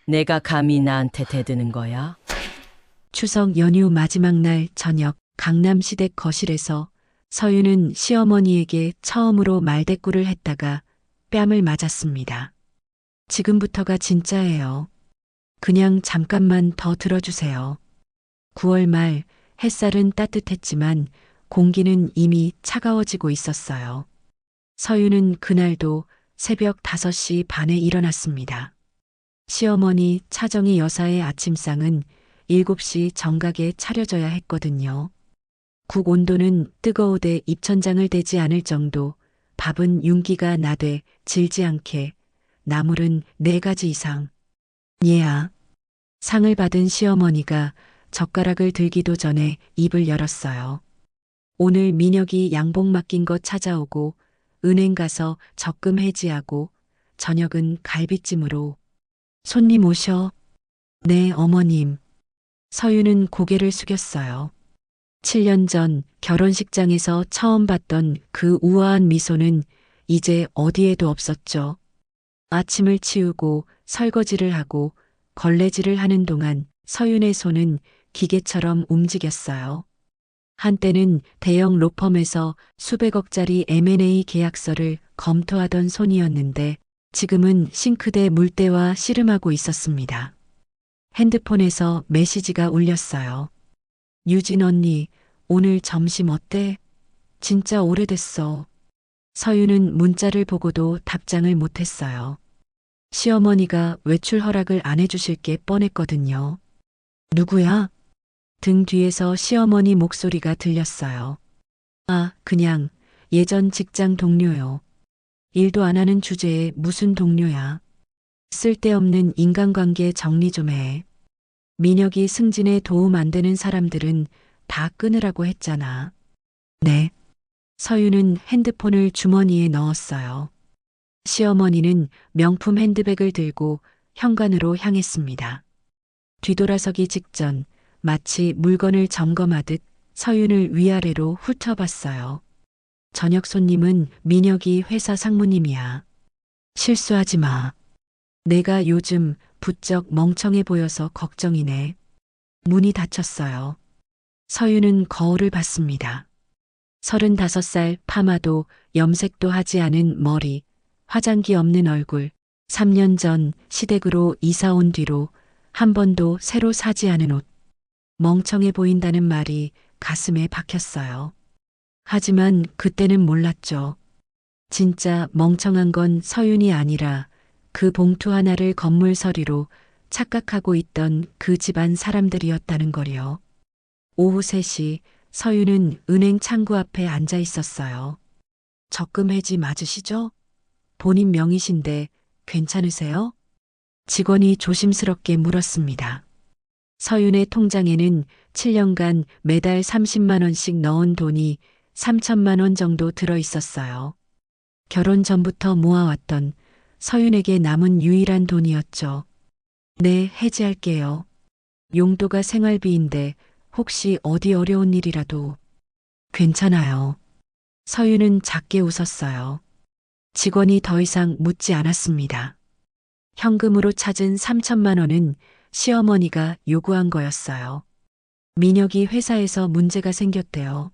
내가 감히 나한테 대드는 거야? 추석 연휴 마지막 날 저녁 강남 시댁 거실에서 서윤은 시어머니에게 처음으로 말대꾸를 했다가 뺨을 맞았습니다. 지금부터가 진짜예요. 그냥 잠깐만 더 들어주세요. 9월 말 햇살은 따뜻했지만 공기는 이미 차가워지고 있었어요. 서윤은 그날도 새벽 5시 반에 일어났습니다. 시어머니 차정희 여사의 아침상은 7시 정각에 차려져야 했거든요. 국 온도는 뜨거우되 입천장을 대지 않을 정도, 밥은 윤기가 나되 질지 않게, 나물은 4가지 이상. 얘야. 상을 받은 시어머니가 젓가락을 들기도 전에 입을 열었어요. 오늘 민혁이 양복 맡긴 거 찾아오고 은행 가서 적금 해지하고 저녁은 갈비찜으로. 손님 오셔. 네, 어머님. 서윤은 고개를 숙였어요. 7년 전 결혼식장에서 처음 봤던 그 우아한 미소는 이제 어디에도 없었죠. 아침을 치우고 설거지를 하고 걸레질을 하는 동안 서윤의 손은 기계처럼 움직였어요. 한때는 대형 로펌에서 수백억짜리 M&A 계약서를 검토하던 손이었는데 지금은 싱크대 물때와 씨름하고 있었습니다. 핸드폰에서 메시지가 울렸어요. 유진 언니, 오늘 점심 어때? 진짜 오래됐어. 서윤은 문자를 보고도 답장을 못했어요. 시어머니가 외출 허락을 안 해주실 게 뻔했거든요. 누구야? 등 뒤에서 시어머니 목소리가 들렸어요. 아, 그냥 예전 직장 동료요. 일도 안 하는 주제에 무슨 동료야. 쓸데없는 인간관계 정리 좀 해. 민혁이 승진에 도움 안 되는 사람들은 다 끊으라고 했잖아. 네. 서윤은 핸드폰을 주머니에 넣었어요. 시어머니는 명품 핸드백을 들고 현관으로 향했습니다. 뒤돌아서기 직전 마치 물건을 점검하듯 서윤을 위아래로 훑어봤어요. 저녁 손님은 민혁이 회사 상무님이야. 실수하지 마. 내가 요즘 부쩍 멍청해 보여서 걱정이네. 문이 닫혔어요. 서윤은 거울을 봤습니다. 35살 파마도 염색도 하지 않은 머리, 화장기 없는 얼굴, 3년 전 시댁으로 이사 온 뒤로 한 번도 새로 사지 않은 옷. 멍청해 보인다는 말이 가슴에 박혔어요. 하지만 그때는 몰랐죠. 진짜 멍청한 건 서윤이 아니라 그 봉투 하나를 건물 서리로 착각하고 있던 그 집안 사람들이었다는 거요. 오후 3시 서윤은 은행 창구 앞에 앉아 있었어요. 적금 해지 맞으시죠? 본인 명의신데 괜찮으세요? 직원이 조심스럽게 물었습니다. 서윤의 통장에는 7년간 매달 30만 원씩 넣은 돈이 3천만 원 정도 들어 있었어요. 결혼 전부터 모아왔던 서윤에게 남은 유일한 돈이었죠. 네, 해지할게요. 용도가 생활비인데 혹시 어디 어려운 일이라도. 괜찮아요. 서윤은 작게 웃었어요. 직원이 더 이상 묻지 않았습니다. 현금으로 찾은 3천만 원은 시어머니가 요구한 거였어요. 민혁이 회사에서 문제가 생겼대요.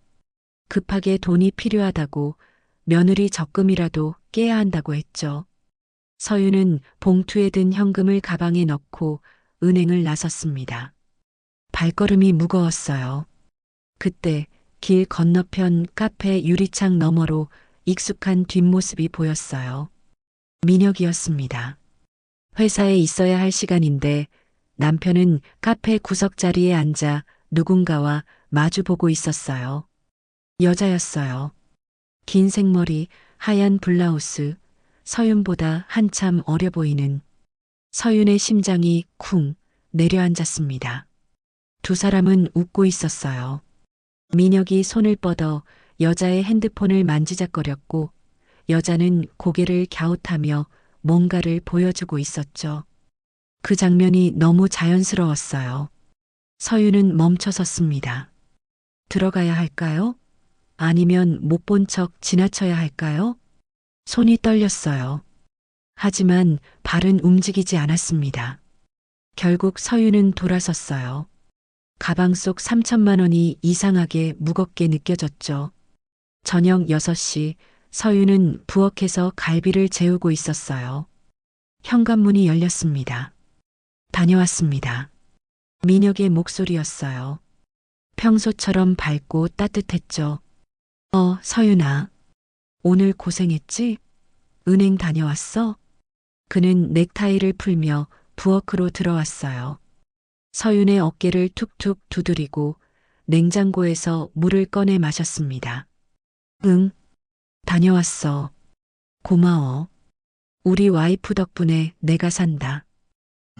급하게 돈이 필요하다고 며느리 적금이라도 깨야 한다고 했죠. 서윤은 봉투에 든 현금을 가방에 넣고 은행을 나섰습니다. 발걸음이 무거웠어요. 그때 길 건너편 카페 유리창 너머로 익숙한 뒷모습이 보였어요. 민혁이었습니다. 회사에 있어야 할 시간인데 남편은 카페 구석 자리에 앉아 누군가와 마주보고 있었어요. 여자였어요. 긴 생머리, 하얀 블라우스, 서윤보다 한참 어려 보이는. 서윤의 심장이 쿵 내려앉았습니다. 두 사람은 웃고 있었어요. 민혁이 손을 뻗어 여자의 핸드폰을 만지작거렸고 여자는 고개를 갸웃하며 뭔가를 보여주고 있었죠. 그 장면이 너무 자연스러웠어요. 서윤은 멈춰섰습니다. 들어가야 할까요? 아니면 못 본 척 지나쳐야 할까요? 손이 떨렸어요. 하지만 발은 움직이지 않았습니다. 결국 서윤은 돌아섰어요. 가방 속 3천만 원이 이상하게 무겁게 느껴졌죠. 저녁 6시 서윤은 부엌에서 갈비를 재우고 있었어요. 현관문이 열렸습니다. 다녀왔습니다. 민혁의 목소리였어요. 평소처럼 밝고 따뜻했죠. 서윤아. 오늘 고생했지? 은행 다녀왔어? 그는 넥타이를 풀며 부엌으로 들어왔어요. 서윤의 어깨를 툭툭 두드리고 냉장고에서 물을 꺼내 마셨습니다. 응, 다녀왔어. 고마워. 우리 와이프 덕분에 내가 산다.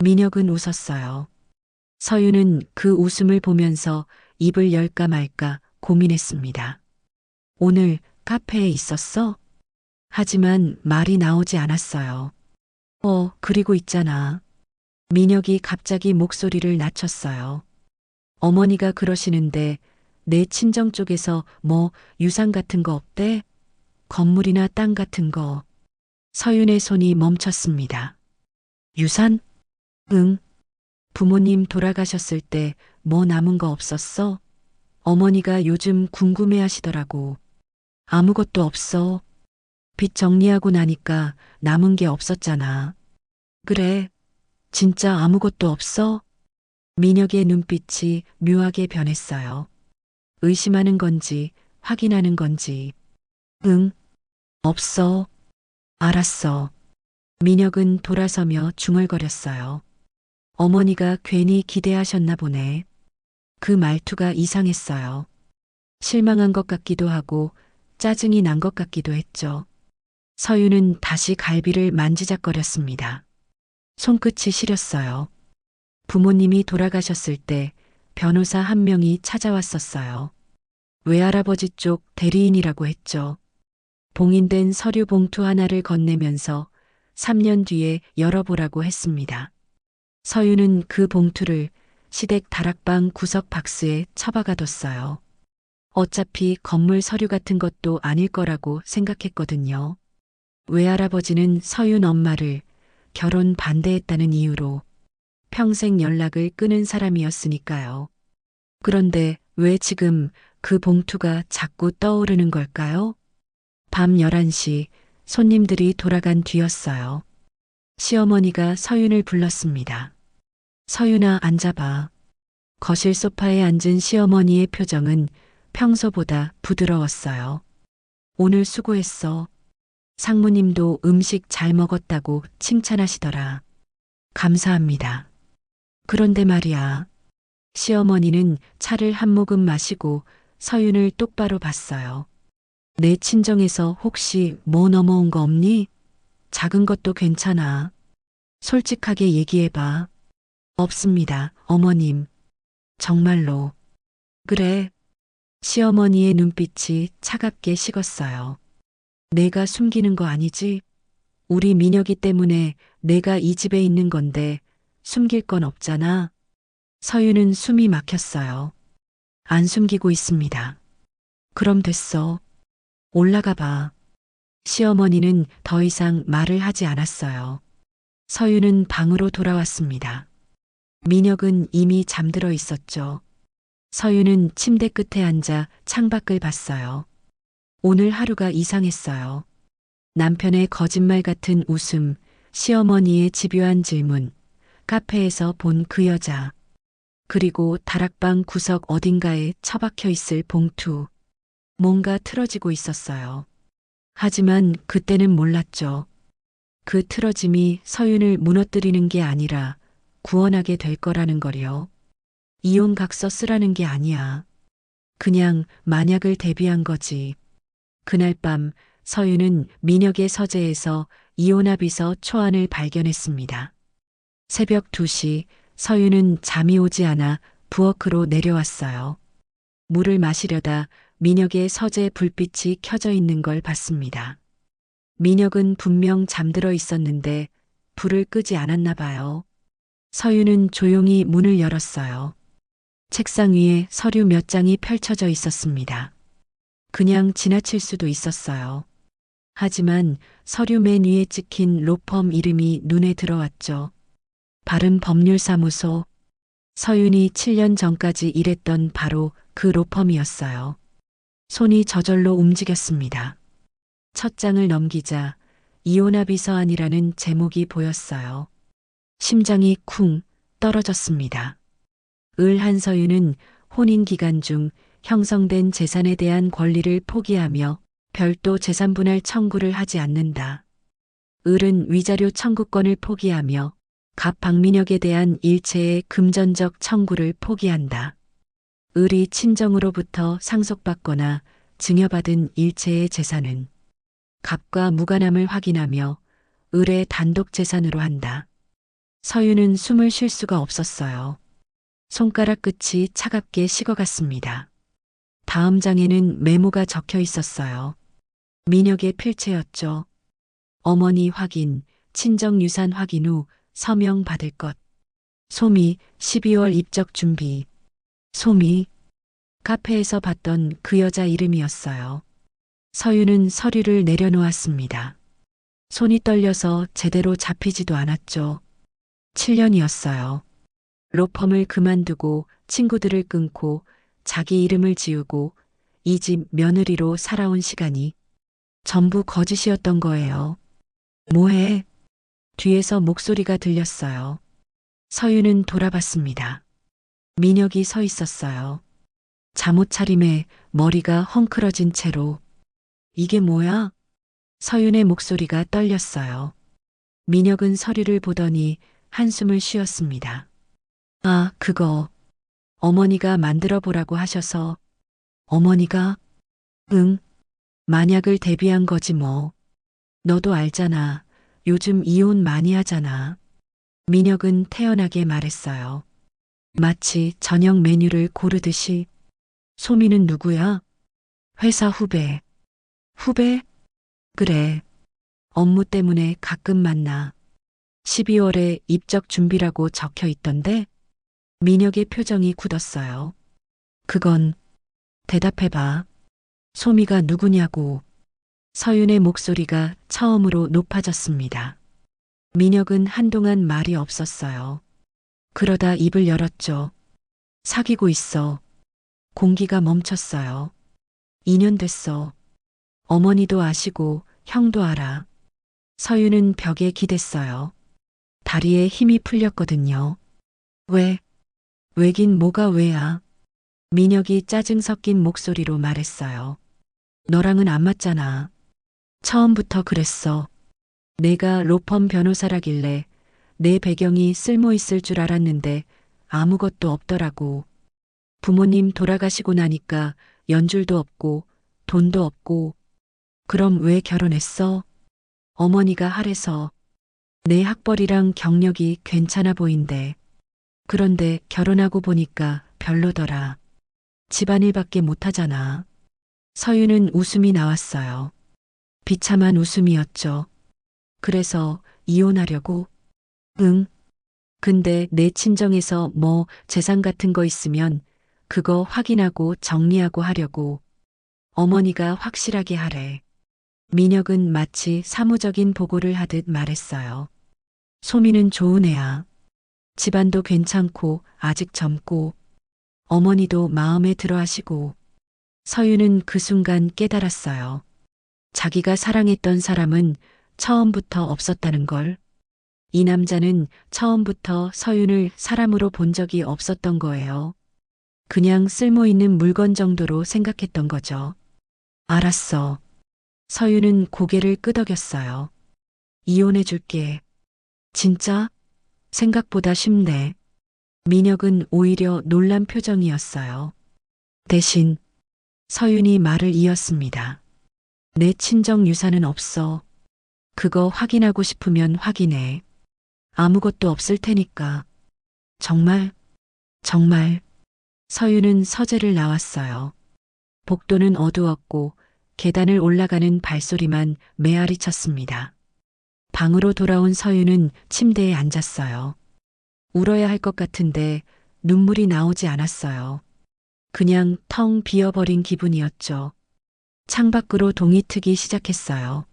민혁은 웃었어요. 서윤은 그 웃음을 보면서 입을 열까 말까 고민했습니다. 오늘 카페에 있었어? 하지만 말이 나오지 않았어요. 그리고 있잖아. 민혁이 갑자기 목소리를 낮췄어요. 어머니가 그러시는데 내 친정 쪽에서 뭐 유산 같은 거 없대? 건물이나 땅 같은 거. 서윤의 손이 멈췄습니다. 유산? 응. 부모님 돌아가셨을 때 뭐 남은 거 없었어? 어머니가 요즘 궁금해 하시더라고. 아무것도 없어. 빚 정리하고 나니까 남은 게 없었잖아. 그래. 진짜 아무것도 없어? 민혁의 눈빛이 묘하게 변했어요. 의심하는 건지 확인하는 건지. 응. 없어. 알았어. 민혁은 돌아서며 중얼거렸어요. 어머니가 괜히 기대하셨나 보네. 그 말투가 이상했어요. 실망한 것 같기도 하고 짜증이 난 것 같기도 했죠. 서윤은 다시 갈비를 만지작거렸습니다. 손끝이 시렸어요. 부모님이 돌아가셨을 때 변호사 한 명이 찾아왔었어요. 외할아버지 쪽 대리인이라고 했죠. 봉인된 서류 봉투 하나를 건네면서 3년 뒤에 열어보라고 했습니다. 서윤은 그 봉투를 시댁 다락방 구석 박스에 처박아뒀어요. 어차피 건물 서류 같은 것도 아닐 거라고 생각했거든요. 외할아버지는 서윤 엄마를 결혼 반대했다는 이유로 평생 연락을 끊은 사람이었으니까요. 그런데 왜 지금 그 봉투가 자꾸 떠오르는 걸까요? 밤 11시 손님들이 돌아간 뒤였어요. 시어머니가 서윤을 불렀습니다. 서윤아, 앉아봐. 거실 소파에 앉은 시어머니의 표정은 평소보다 부드러웠어요. 오늘 수고했어. 상무님도 음식 잘 먹었다고 칭찬하시더라. 감사합니다. 그런데 말이야. 시어머니는 차를 한 모금 마시고 서윤을 똑바로 봤어요. 내 친정에서 혹시 뭐 넘어온 거 없니? 작은 것도 괜찮아. 솔직하게 얘기해봐. 없습니다, 어머님. 정말로. 그래. 시어머니의 눈빛이 차갑게 식었어요. 내가 숨기는 거 아니지? 우리 민혁이 때문에 내가 이 집에 있는 건데 숨길 건 없잖아. 서윤은 숨이 막혔어요. 안 숨기고 있습니다. 그럼 됐어. 올라가 봐. 시어머니는 더 이상 말을 하지 않았어요. 서윤은 방으로 돌아왔습니다. 민혁은 이미 잠들어 있었죠. 서윤은 침대 끝에 앉아 창밖을 봤어요. 오늘 하루가 이상했어요. 남편의 거짓말 같은 웃음, 시어머니의 집요한 질문, 카페에서 본 그 여자, 그리고 다락방 구석 어딘가에 처박혀 있을 봉투. 뭔가 틀어지고 있었어요. 하지만 그때는 몰랐죠. 그 틀어짐이 서윤을 무너뜨리는 게 아니라 구원하게 될 거라는 거요. 이혼각서 쓰라는 게 아니야. 그냥 만약을 대비한 거지. 그날 밤 서윤은 민혁의 서재에서 이혼합의서 초안을 발견했습니다. 새벽 2시 서윤은 잠이 오지 않아 부엌으로 내려왔어요. 물을 마시려다 민혁의 서재 불빛이 켜져 있는 걸 봤습니다. 민혁은 분명 잠들어 있었는데 불을 끄지 않았나 봐요. 서윤은 조용히 문을 열었어요. 책상 위에 서류 몇 장이 펼쳐져 있었습니다. 그냥 지나칠 수도 있었어요. 하지만 서류 맨 위에 찍힌 로펌 이름이 눈에 들어왔죠. 바른법률사무소. 서윤이 7년 전까지 일했던 바로 그 로펌이었어요. 손이 저절로 움직였습니다. 첫 장을 넘기자 이혼합의 서한이라는 제목이 보였어요. 심장이 쿵 떨어졌습니다. 을 한서윤은 혼인 기간 중 형성된 재산에 대한 권리를 포기하며 별도 재산분할 청구를 하지 않는다. 을은 위자료 청구권을 포기하며 갑 박민혁에 대한 일체의 금전적 청구를 포기한다. 을이 친정으로부터 상속받거나 증여받은 일체의 재산은 갑과 무관함을 확인하며 을의 단독 재산으로 한다. 서윤은 숨을 쉴 수가 없었어요. 손가락 끝이 차갑게 식어갔습니다. 다음 장에는 메모가 적혀 있었어요. 민혁의 필체였죠. 어머니 확인, 친정 유산 확인 후 서명 받을 것. 소미 12월 입적 준비. 소미. 카페에서 봤던 그 여자 이름이었어요. 서윤은 서류를 내려놓았습니다. 손이 떨려서 제대로 잡히지도 않았죠. 7년이었어요. 로펌을 그만두고 친구들을 끊고 자기 이름을 지우고 이 집 며느리로 살아온 시간이 전부 거짓이었던 거예요. 뭐해? 뒤에서 목소리가 들렸어요. 서윤은 돌아봤습니다. 민혁이 서 있었어요. 잠옷 차림에 머리가 헝클어진 채로. 이게 뭐야? 서윤의 목소리가 떨렸어요. 민혁은 서류를 보더니 한숨을 쉬었습니다. 아, 그거. 어머니가 만들어 보라고 하셔서. 어머니가? 응. 만약을 대비한 거지 뭐. 너도 알잖아. 요즘 이혼 많이 하잖아. 민혁은 태연하게 말했어요. 마치 저녁 메뉴를 고르듯이. 소미는 누구야? 회사 후배. 후배? 그래. 업무 때문에 가끔 만나. 12월에 입적 준비라고 적혀 있던데? 민혁의 표정이 굳었어요. 그건 대답해봐. 소미가 누구냐고. 서윤의 목소리가 처음으로 높아졌습니다. 민혁은 한동안 말이 없었어요. 그러다 입을 열었죠. 사귀고 있어. 공기가 멈췄어요. 2년 됐어. 어머니도 아시고 형도 알아. 서윤은 벽에 기댔어요. 다리에 힘이 풀렸거든요. 왜? 왜긴 뭐가 왜야? 민혁이 짜증 섞인 목소리로 말했어요. 너랑은 안 맞잖아. 처음부터 그랬어. 내가 로펌 변호사라길래 내 배경이 쓸모 있을 줄 알았는데 아무것도 없더라고. 부모님 돌아가시고 나니까 연줄도 없고 돈도 없고. 그럼 왜 결혼했어? 어머니가 하래서. 내 학벌이랑 경력이 괜찮아 보인대. 그런데 결혼하고 보니까 별로더라. 집안일밖에 못하잖아. 서윤은 웃음이 나왔어요. 비참한 웃음이었죠. 그래서 이혼하려고? 응. 근데 내 친정에서 뭐 재산 같은 거 있으면 그거 확인하고 정리하고 하려고. 어머니가 확실하게 하래. 민혁은 마치 사무적인 보고를 하듯 말했어요. 소미는 좋은 애야. 집안도 괜찮고 아직 젊고 어머니도 마음에 들어 하시고. 서윤은 그 순간 깨달았어요. 자기가 사랑했던 사람은 처음부터 없었다는 걸. 이 남자는 처음부터 서윤을 사람으로 본 적이 없었던 거예요. 그냥 쓸모 있는 물건 정도로 생각했던 거죠. 알았어. 서윤은 고개를 끄덕였어요. 이혼해 줄게. 진짜? 생각보다 쉽네. 민혁은 오히려 놀란 표정이었어요. 대신 서윤이 말을 이었습니다. 내 친정 유산은 없어. 그거 확인하고 싶으면 확인해. 아무것도 없을 테니까. 정말? 정말. 서윤은 서재를 나왔어요. 복도는 어두웠고 계단을 올라가는 발소리만 메아리 쳤습니다. 방으로 돌아온 서윤은 침대에 앉았어요. 울어야 할 것 같은데 눈물이 나오지 않았어요. 그냥 텅 비어버린 기분이었죠. 창밖으로 동이 트기 시작했어요.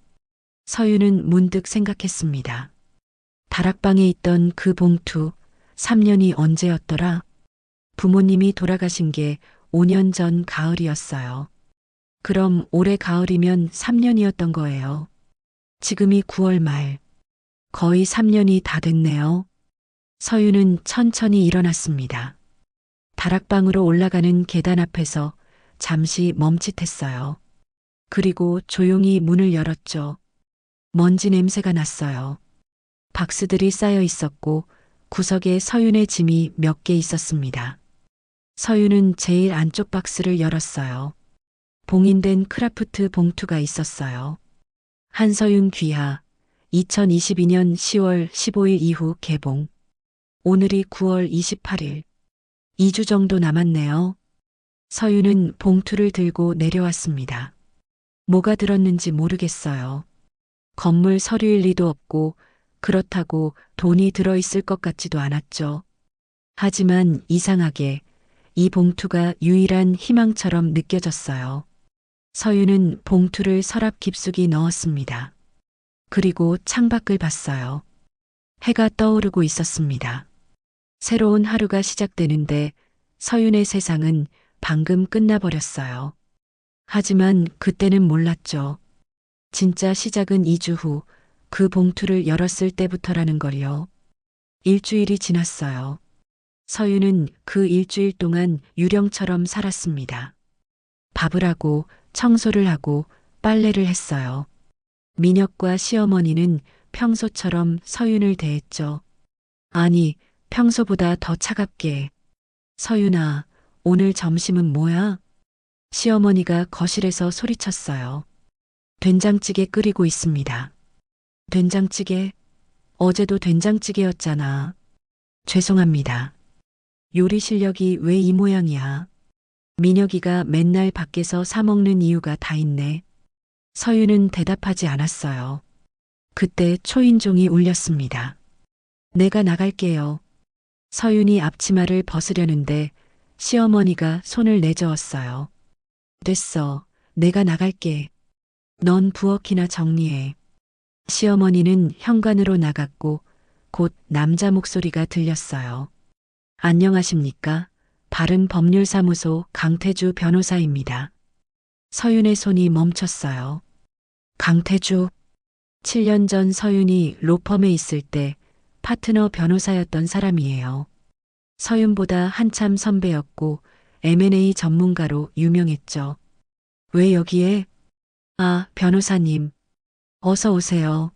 서윤은 문득 생각했습니다. 다락방에 있던 그 봉투, 3년이 언제였더라? 부모님이 돌아가신 게 5년 전 가을이었어요. 그럼 올해 가을이면 3년이었던 거예요. 지금이 9월 말. 거의 3년이 다 됐네요. 서유는 천천히 일어났습니다. 다락방으로 올라가는 계단 앞에서 잠시 멈칫했어요. 그리고 조용히 문을 열었죠. 먼지 냄새가 났어요. 박스들이 쌓여 있었고 구석에 서윤의 짐이 몇 개 있었습니다. 서윤은 제일 안쪽 박스를 열었어요. 봉인된 크라프트 봉투가 있었어요. 한서윤 귀하 2022년 10월 15일 이후 개봉. 오늘이 9월 28일. 2주 정도 남았네요. 서윤은 봉투를 들고 내려왔습니다. 뭐가 들었는지 모르겠어요. 건물 서류일 리도 없고 그렇다고 돈이 들어있을 것 같지도 않았죠. 하지만 이상하게 이 봉투가 유일한 희망처럼 느껴졌어요. 서윤은 봉투를 서랍 깊숙이 넣었습니다. 그리고 창밖을 봤어요. 해가 떠오르고 있었습니다. 새로운 하루가 시작되는데 서윤의 세상은 방금 끝나버렸어요. 하지만 그때는 몰랐죠. 진짜 시작은 2주 후 그 봉투를 열었을 때부터라는 걸요. 일주일이 지났어요. 서윤은 그 일주일 동안 유령처럼 살았습니다. 밥을 하고 청소를 하고 빨래를 했어요. 민혁과 시어머니는 평소처럼 서윤을 대했죠. 아니, 평소보다 더 차갑게. 서윤아, 오늘 점심은 뭐야? 시어머니가 거실에서 소리쳤어요. 된장찌개 끓이고 있습니다. 된장찌개? 어제도 된장찌개였잖아. 죄송합니다. 요리 실력이 왜 이 모양이야? 민혁이가 맨날 밖에서 사 먹는 이유가 다 있네. 서윤은 대답하지 않았어요. 그때 초인종이 울렸습니다. 내가 나갈게요. 서윤이 앞치마를 벗으려는데 시어머니가 손을 내저었어요. 됐어. 내가 나갈게. 넌 부엌이나 정리해. 시어머니는 현관으로 나갔고 곧 남자 목소리가 들렸어요. 안녕하십니까? 바른법률사무소 강태주 변호사입니다. 서윤의 손이 멈췄어요. 강태주. 7년 전 서윤이 로펌에 있을 때 파트너 변호사였던 사람이에요. 서윤보다 한참 선배였고 M&A 전문가로 유명했죠. 왜 여기에? 아, 변호사님. 어서 오세요.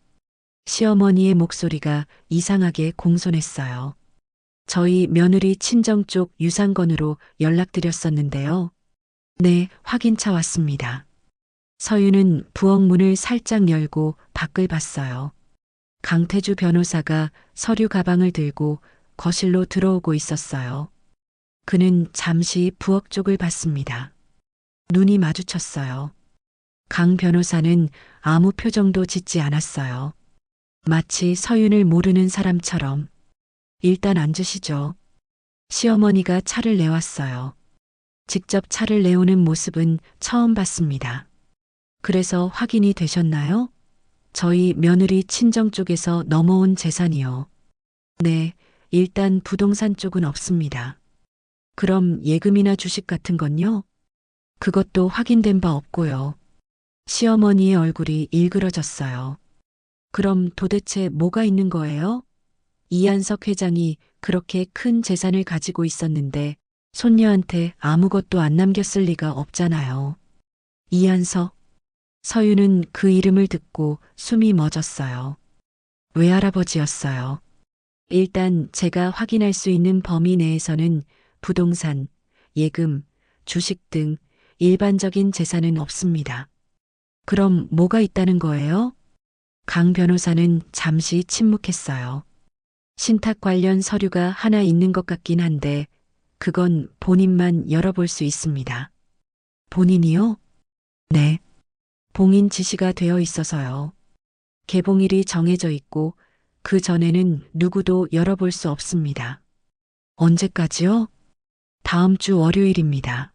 시어머니의 목소리가 이상하게 공손했어요. 저희 며느리 친정 쪽 유상건으로 연락드렸었는데요. 네, 확인차 왔습니다. 서윤은 부엌 문을 살짝 열고 밖을 봤어요. 강태주 변호사가 서류 가방을 들고 거실로 들어오고 있었어요. 그는 잠시 부엌 쪽을 봤습니다. 눈이 마주쳤어요. 강 변호사는 아무 표정도 짓지 않았어요. 마치 서윤을 모르는 사람처럼. 일단 앉으시죠. 시어머니가 차를 내왔어요. 직접 차를 내오는 모습은 처음 봤습니다. 그래서 확인이 되셨나요? 저희 며느리 친정 쪽에서 넘어온 재산이요. 네, 일단 부동산 쪽은 없습니다. 그럼 예금이나 주식 같은 건요? 그것도 확인된 바 없고요. 시어머니의 얼굴이 일그러졌어요. 그럼 도대체 뭐가 있는 거예요? 이한석 회장이 그렇게 큰 재산을 가지고 있었는데 손녀한테 아무것도 안 남겼을 리가 없잖아요. 이한석. 서윤은 그 이름을 듣고 숨이 멎었어요. 외할아버지였어요. 일단 제가 확인할 수 있는 범위 내에서는 부동산, 예금, 주식 등 일반적인 재산은 없습니다. 그럼 뭐가 있다는 거예요? 강 변호사는 잠시 침묵했어요. 신탁 관련 서류가 하나 있는 것 같긴 한데 그건 본인만 열어볼 수 있습니다. 본인이요? 네. 봉인 지시가 되어 있어서요. 개봉일이 정해져 있고 그 전에는 누구도 열어볼 수 없습니다. 언제까지요? 다음 주 월요일입니다.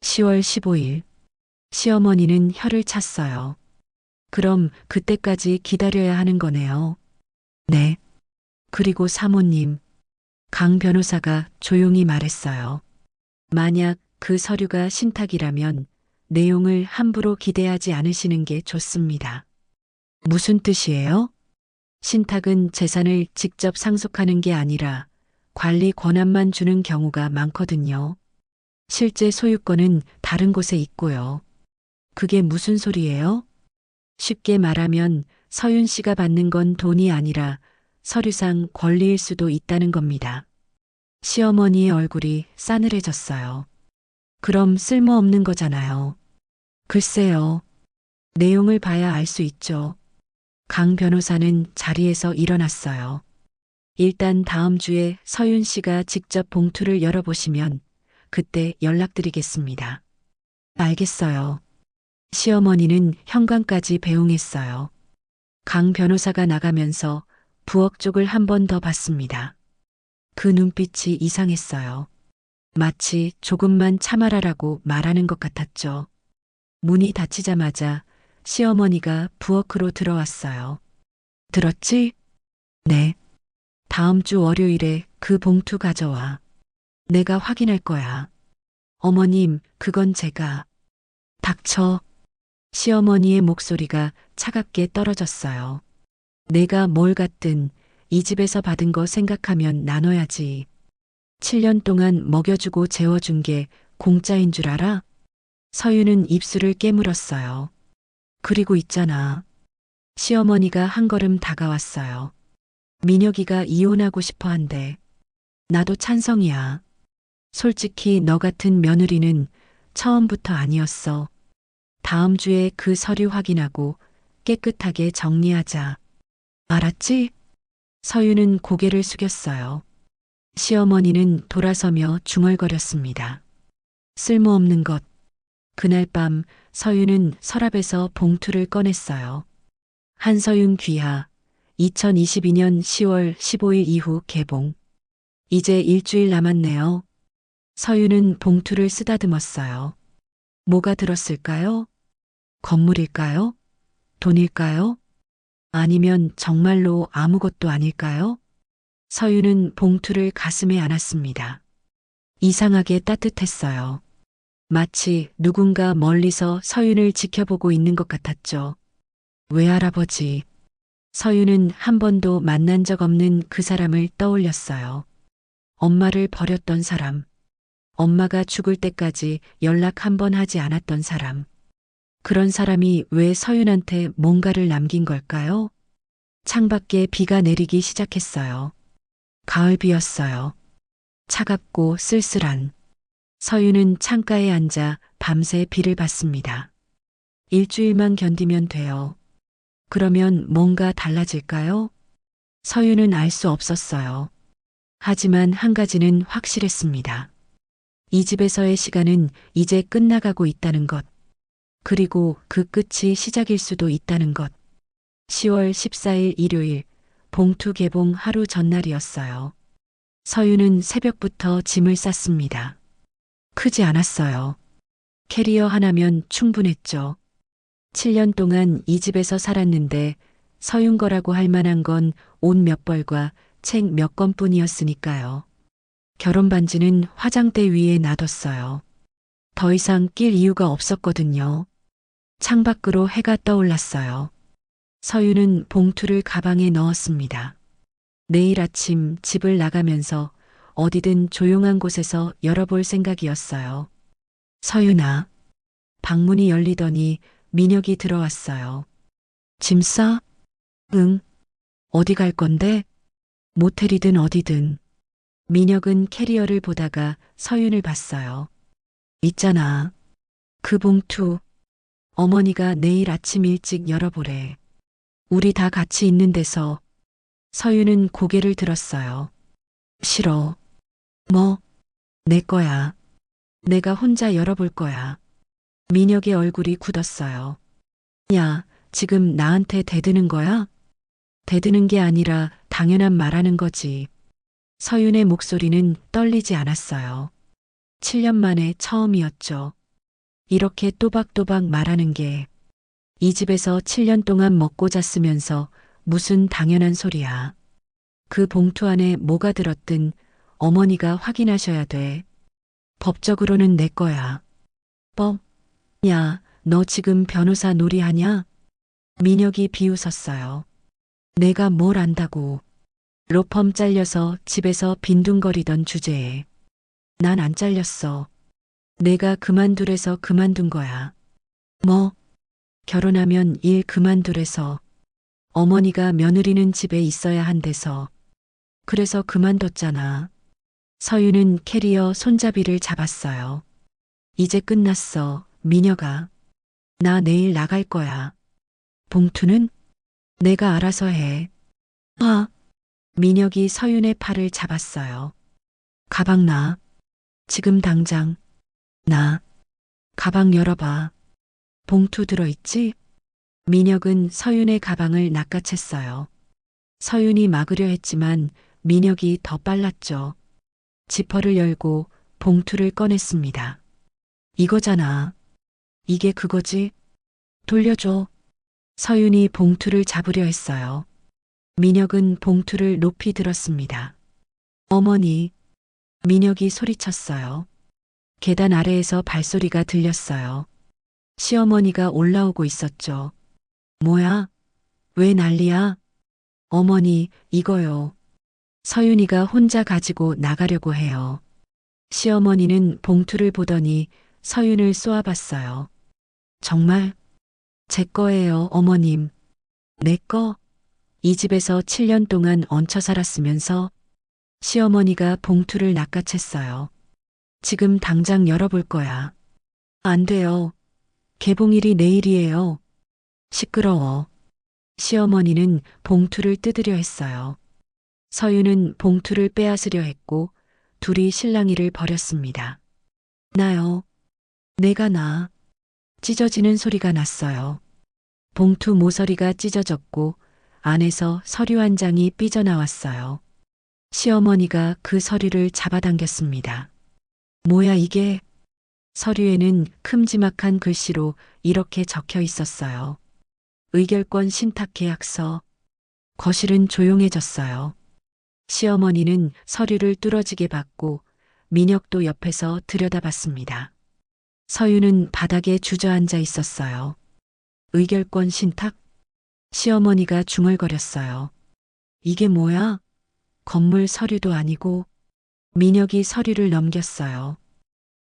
10월 15일. 시어머니는 혀를 찼어요. 그럼 그때까지 기다려야 하는 거네요. 네. 그리고 사모님, 강 변호사가 조용히 말했어요. 만약 그 서류가 신탁이라면 내용을 함부로 기대하지 않으시는 게 좋습니다. 무슨 뜻이에요? 신탁은 재산을 직접 상속하는 게 아니라 관리 권한만 주는 경우가 많거든요. 실제 소유권은 다른 곳에 있고요. 그게 무슨 소리예요? 쉽게 말하면 서윤 씨가 받는 건 돈이 아니라 서류상 권리일 수도 있다는 겁니다. 시어머니의 얼굴이 싸늘해졌어요. 그럼 쓸모없는 거잖아요. 글쎄요. 내용을 봐야 알 수 있죠. 강 변호사는 자리에서 일어났어요. 일단 다음 주에 서윤 씨가 직접 봉투를 열어보시면 그때 연락드리겠습니다. 알겠어요. 시어머니는 현관까지 배웅했어요. 강 변호사가 나가면서 부엌 쪽을 한 번 더 봤습니다. 그 눈빛이 이상했어요. 마치 조금만 참아라라고 말하는 것 같았죠. 문이 닫히자마자 시어머니가 부엌으로 들어왔어요. 들었지? 네. 다음 주 월요일에 그 봉투 가져와. 내가 확인할 거야. 어머님, 그건 제가. 닥쳐. 시어머니의 목소리가 차갑게 떨어졌어요. 내가 뭘 갖든 이 집에서 받은 거 생각하면 나눠야지. 7년 동안 먹여주고 재워준 게 공짜인 줄 알아? 서유는 입술을 깨물었어요. 그리고 있잖아. 시어머니가 한 걸음 다가왔어요. 민혁이가 이혼하고 싶어 한대. 나도 찬성이야. 솔직히 너 같은 며느리는 처음부터 아니었어. 다음 주에 그 서류 확인하고 깨끗하게 정리하자. 알았지? 서유는 고개를 숙였어요. 시어머니는 돌아서며 중얼거렸습니다. 쓸모없는 것. 그날 밤 서유는 서랍에서 봉투를 꺼냈어요. 한서윤 귀하 2022년 10월 15일 이후 개봉. 이제 일주일 남았네요. 서유는 봉투를 쓰다듬었어요. 뭐가 들었을까요? 건물일까요? 돈일까요? 아니면 정말로 아무것도 아닐까요? 서유는 봉투를 가슴에 안았습니다. 이상하게 따뜻했어요. 마치 누군가 멀리서 서윤을 지켜보고 있는 것 같았죠. 외할아버지. 서윤은 한 번도 만난 적 없는 그 사람을 떠올렸어요. 엄마를 버렸던 사람. 엄마가 죽을 때까지 연락 한 번 하지 않았던 사람. 그런 사람이 왜 서윤한테 뭔가를 남긴 걸까요? 창밖에 비가 내리기 시작했어요. 가을비였어요. 차갑고 쓸쓸한. 서윤은 창가에 앉아 밤새 비를 봤습니다. 일주일만 견디면 돼요. 그러면 뭔가 달라질까요? 서윤은 알 수 없었어요. 하지만 한 가지는 확실했습니다. 이 집에서의 시간은 이제 끝나가고 있다는 것. 그리고 그 끝이 시작일 수도 있다는 것. 10월 14일 일요일 봉투 개봉 하루 전날이었어요. 서윤은 새벽부터 짐을 쌌습니다. 크지 않았어요. 캐리어 하나면 충분했죠. 7년 동안 이 집에서 살았는데 서윤 거라고 할 만한 건 옷 몇 벌과 책 몇 권뿐이었으니까요. 결혼 반지는 화장대 위에 놔뒀어요. 더 이상 낄 이유가 없었거든요. 창밖으로 해가 떠올랐어요. 서윤은 봉투를 가방에 넣었습니다. 내일 아침 집을 나가면서 어디든 조용한 곳에서 열어볼 생각이었어요. 서윤아. 방문이 열리더니 민혁이 들어왔어요. 짐 싸? 응. 어디 갈 건데? 모텔이든 어디든. 민혁은 캐리어를 보다가 서윤을 봤어요. 있잖아. 그 봉투. 어머니가 내일 아침 일찍 열어보래. 우리 다 같이 있는 데서. 서윤은 고개를 들었어요. 싫어. 뭐? 내 거야. 내가 혼자 열어볼 거야. 민혁의 얼굴이 굳었어요. 야, 지금 나한테 대드는 거야? 대드는 게 아니라 당연한 말하는 거지. 서윤의 목소리는 떨리지 않았어요. 7년 만에 처음이었죠. 이렇게 또박또박 말하는 게. 이 집에서 7년 동안 먹고 잤으면서 무슨 당연한 소리야. 그 봉투 안에 뭐가 들었든 어머니가 확인하셔야 돼. 법적으로는 내 거야. 법? 야, 너 지금 변호사 놀이하냐? 민혁이 비웃었어요. 내가 뭘 안다고. 로펌 잘려서 집에서 빈둥거리던 주제에. 난 안 잘렸어. 내가 그만두래서 그만둔 거야. 뭐? 결혼하면 일 그만두래서. 어머니가 며느리는 집에 있어야 한대서. 그래서 그만뒀잖아. 서유는 캐리어 손잡이를 잡았어요. 이제 끝났어, 민혁아. 나 내일 나갈 거야. 봉투는? 내가 알아서 해. 아, 민혁이 서윤의 팔을 잡았어요. 가방 나. 지금 당장. 나. 가방 열어봐. 봉투 들어있지? 민혁은 서윤의 가방을 낚아챘어요. 서윤이 막으려 했지만 민혁이 더 빨랐죠. 지퍼를 열고 봉투를 꺼냈습니다. 이거잖아. 이게 그거지? 돌려줘. 서윤이 봉투를 잡으려 했어요. 민혁은 봉투를 높이 들었습니다. 어머니. 민혁이 소리쳤어요. 계단 아래에서 발소리가 들렸어요. 시어머니가 올라오고 있었죠. 뭐야? 왜 난리야? 어머니, 이거요. 서윤이가 혼자 가지고 나가려고 해요. 시어머니는 봉투를 보더니 서윤을 쏘아봤어요. 정말? 제 거예요, 어머님. 내 거? 이 집에서 7년 동안 얹혀 살았으면서 시어머니가 봉투를 낚아챘어요. 지금 당장 열어볼 거야. 안 돼요. 개봉일이 내일이에요. 시끄러워. 시어머니는 봉투를 뜯으려 했어요. 서유는 봉투를 빼앗으려 했고 둘이 실랑이를 벌였습니다. 나요. 내가 나. 찢어지는 소리가 났어요. 봉투 모서리가 찢어졌고 안에서 서류 한 장이 삐져나왔어요. 시어머니가 그 서류를 잡아당겼습니다. 뭐야 이게? 서류에는 큼지막한 글씨로 이렇게 적혀 있었어요. 의결권 신탁 계약서. 거실은 조용해졌어요. 시어머니는 서류를 뚫어지게 받고 민혁도 옆에서 들여다봤습니다. 서유는 바닥에 주저앉아 있었어요. 의결권 신탁? 시어머니가 중얼거렸어요. 이게 뭐야? 건물 서류도 아니고. 민혁이 서류를 넘겼어요.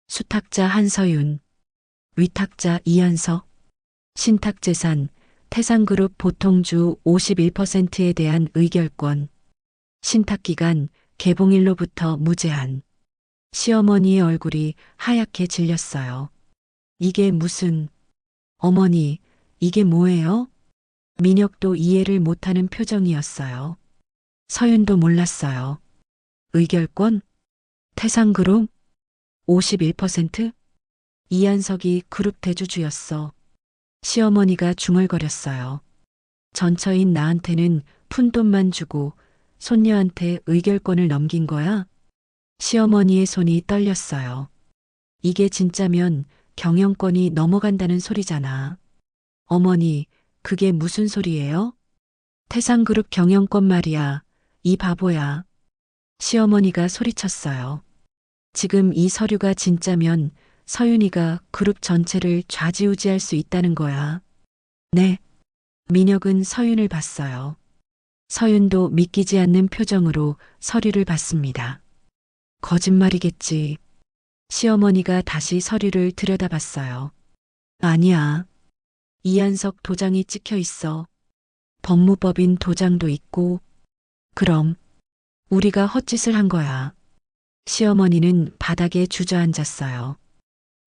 수탁자 한서윤, 위탁자 이한석, 신탁재산, 태상그룹 보통주 51%에 대한 의결권, 신탁기간 개봉일로부터 무제한. 시어머니의 얼굴이 하얗게 질렸어요. 이게 무슨... 어머니, 이게 뭐예요? 민혁도 이해를 못하는 표정이었어요. 서윤도 몰랐어요. 의결권? 태상그룹? 51%? 이한석이 그룹 대주주였어. 시어머니가 중얼거렸어요. 전처인 나한테는 푼돈만 주고 손녀한테 의결권을 넘긴 거야? 시어머니의 손이 떨렸어요. 이게 진짜면 경영권이 넘어간다는 소리잖아. 어머니, 그게 무슨 소리예요? 태상그룹 경영권 말이야. 이 바보야. 시어머니가 소리쳤어요. 지금 이 서류가 진짜면 서윤이가 그룹 전체를 좌지우지할 수 있다는 거야. 네. 민혁은 서윤을 봤어요. 서윤도 믿기지 않는 표정으로 서류를 봤습니다. 거짓말이겠지. 시어머니가 다시 서류를 들여다봤어요. 아니야. 이한석 도장이 찍혀 있어. 법무법인 도장도 있고. 그럼 우리가 헛짓을 한 거야. 시어머니는 바닥에 주저앉았어요.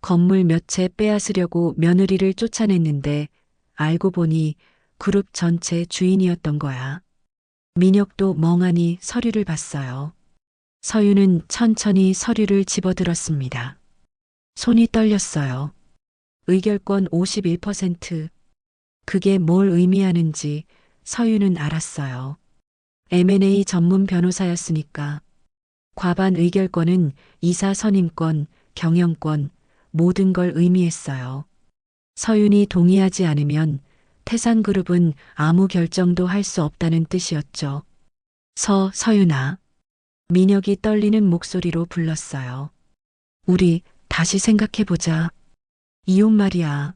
건물 몇 채 빼앗으려고 며느리를 쫓아냈는데 알고 보니 그룹 전체 주인이었던 거야. 민혁도 멍하니 서류를 봤어요. 서유는 천천히 서류를 집어들었습니다. 손이 떨렸어요. 의결권 51%. 그게 뭘 의미하는지 서유는 알았어요. M&A 전문 변호사였으니까. 과반 의결권은 이사 선임권, 경영권, 모든 걸 의미했어요. 서윤이 동의하지 않으면 태산그룹은 아무 결정도 할 수 없다는 뜻이었죠. 서윤아. 민혁이 떨리는 목소리로 불렀어요. 우리 다시 생각해보자. 이혼 말이야.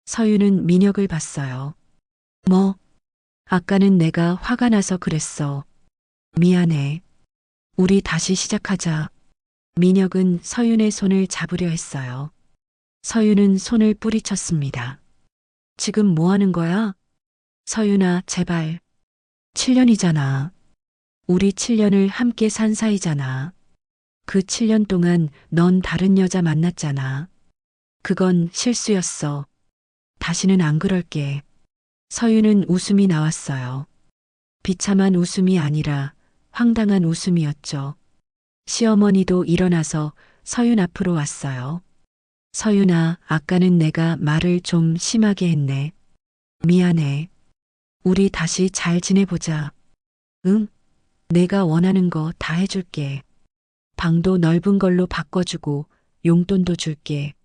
서윤은 민혁을 봤어요. 뭐? 아까는 내가 화가 나서 그랬어. 미안해. 우리 다시 시작하자. 민혁은 서윤의 손을 잡으려 했어요. 서윤은 손을 뿌리쳤습니다. 지금 뭐 하는 거야? 서윤아, 제발. 7년이잖아. 우리 7년을 함께 산 사이잖아. 그 7년 동안 넌 다른 여자 만났잖아. 그건 실수였어. 다시는 안 그럴게. 서윤은 웃음이 나왔어요. 비참한 웃음이 아니라 황당한 웃음이었죠. 시어머니도 일어나서 서윤 앞으로 왔어요. 서윤아, 아까는 내가 말을 좀 심하게 했네. 미안해. 우리 다시 잘 지내보자. 응? 내가 원하는 거 다 해줄게. 방도 넓은 걸로 바꿔주고 용돈도 줄게.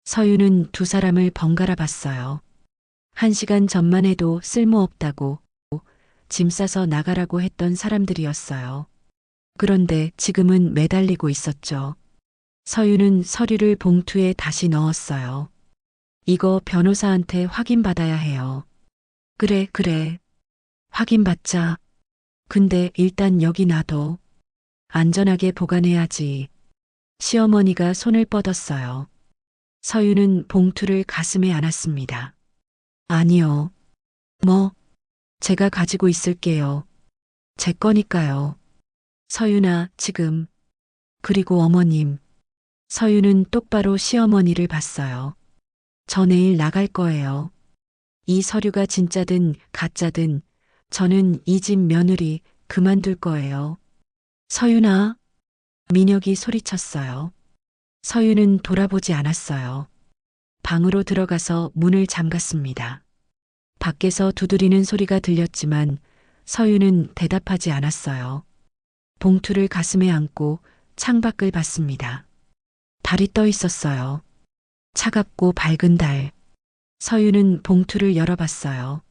서윤은 두 사람을 번갈아 봤어요. 1시간 전만 해도 쓸모없다고 짐 싸서 나가라고 했던 사람들이었어요. 그런데 지금은 매달리고 있었죠. 서윤은 서류를 봉투에 다시 넣었어요. 이거 변호사한테 확인받아야 해요. 그래. 확인받자. 근데 일단 여기 놔둬. 안전하게 보관해야지. 시어머니가 손을 뻗었어요. 서윤은 봉투를 가슴에 안았습니다. 아니요. 뭐? 제가 가지고 있을게요. 제 거니까요. 서윤아, 지금. 그리고 어머님. 서윤은 똑바로 시어머니를 봤어요. 저 내일 나갈 거예요. 이 서류가 진짜든 가짜든 저는 이 집 며느리 그만둘 거예요. 서윤아. 민혁이 소리쳤어요. 서윤은 돌아보지 않았어요. 방으로 들어가서 문을 잠갔습니다. 밖에서 두드리는 소리가 들렸지만 서윤은 대답하지 않았어요. 봉투를 가슴에 안고 창밖을 봤습니다. 달이 떠 있었어요. 차갑고 밝은 달. 서윤은 봉투를 열어봤어요.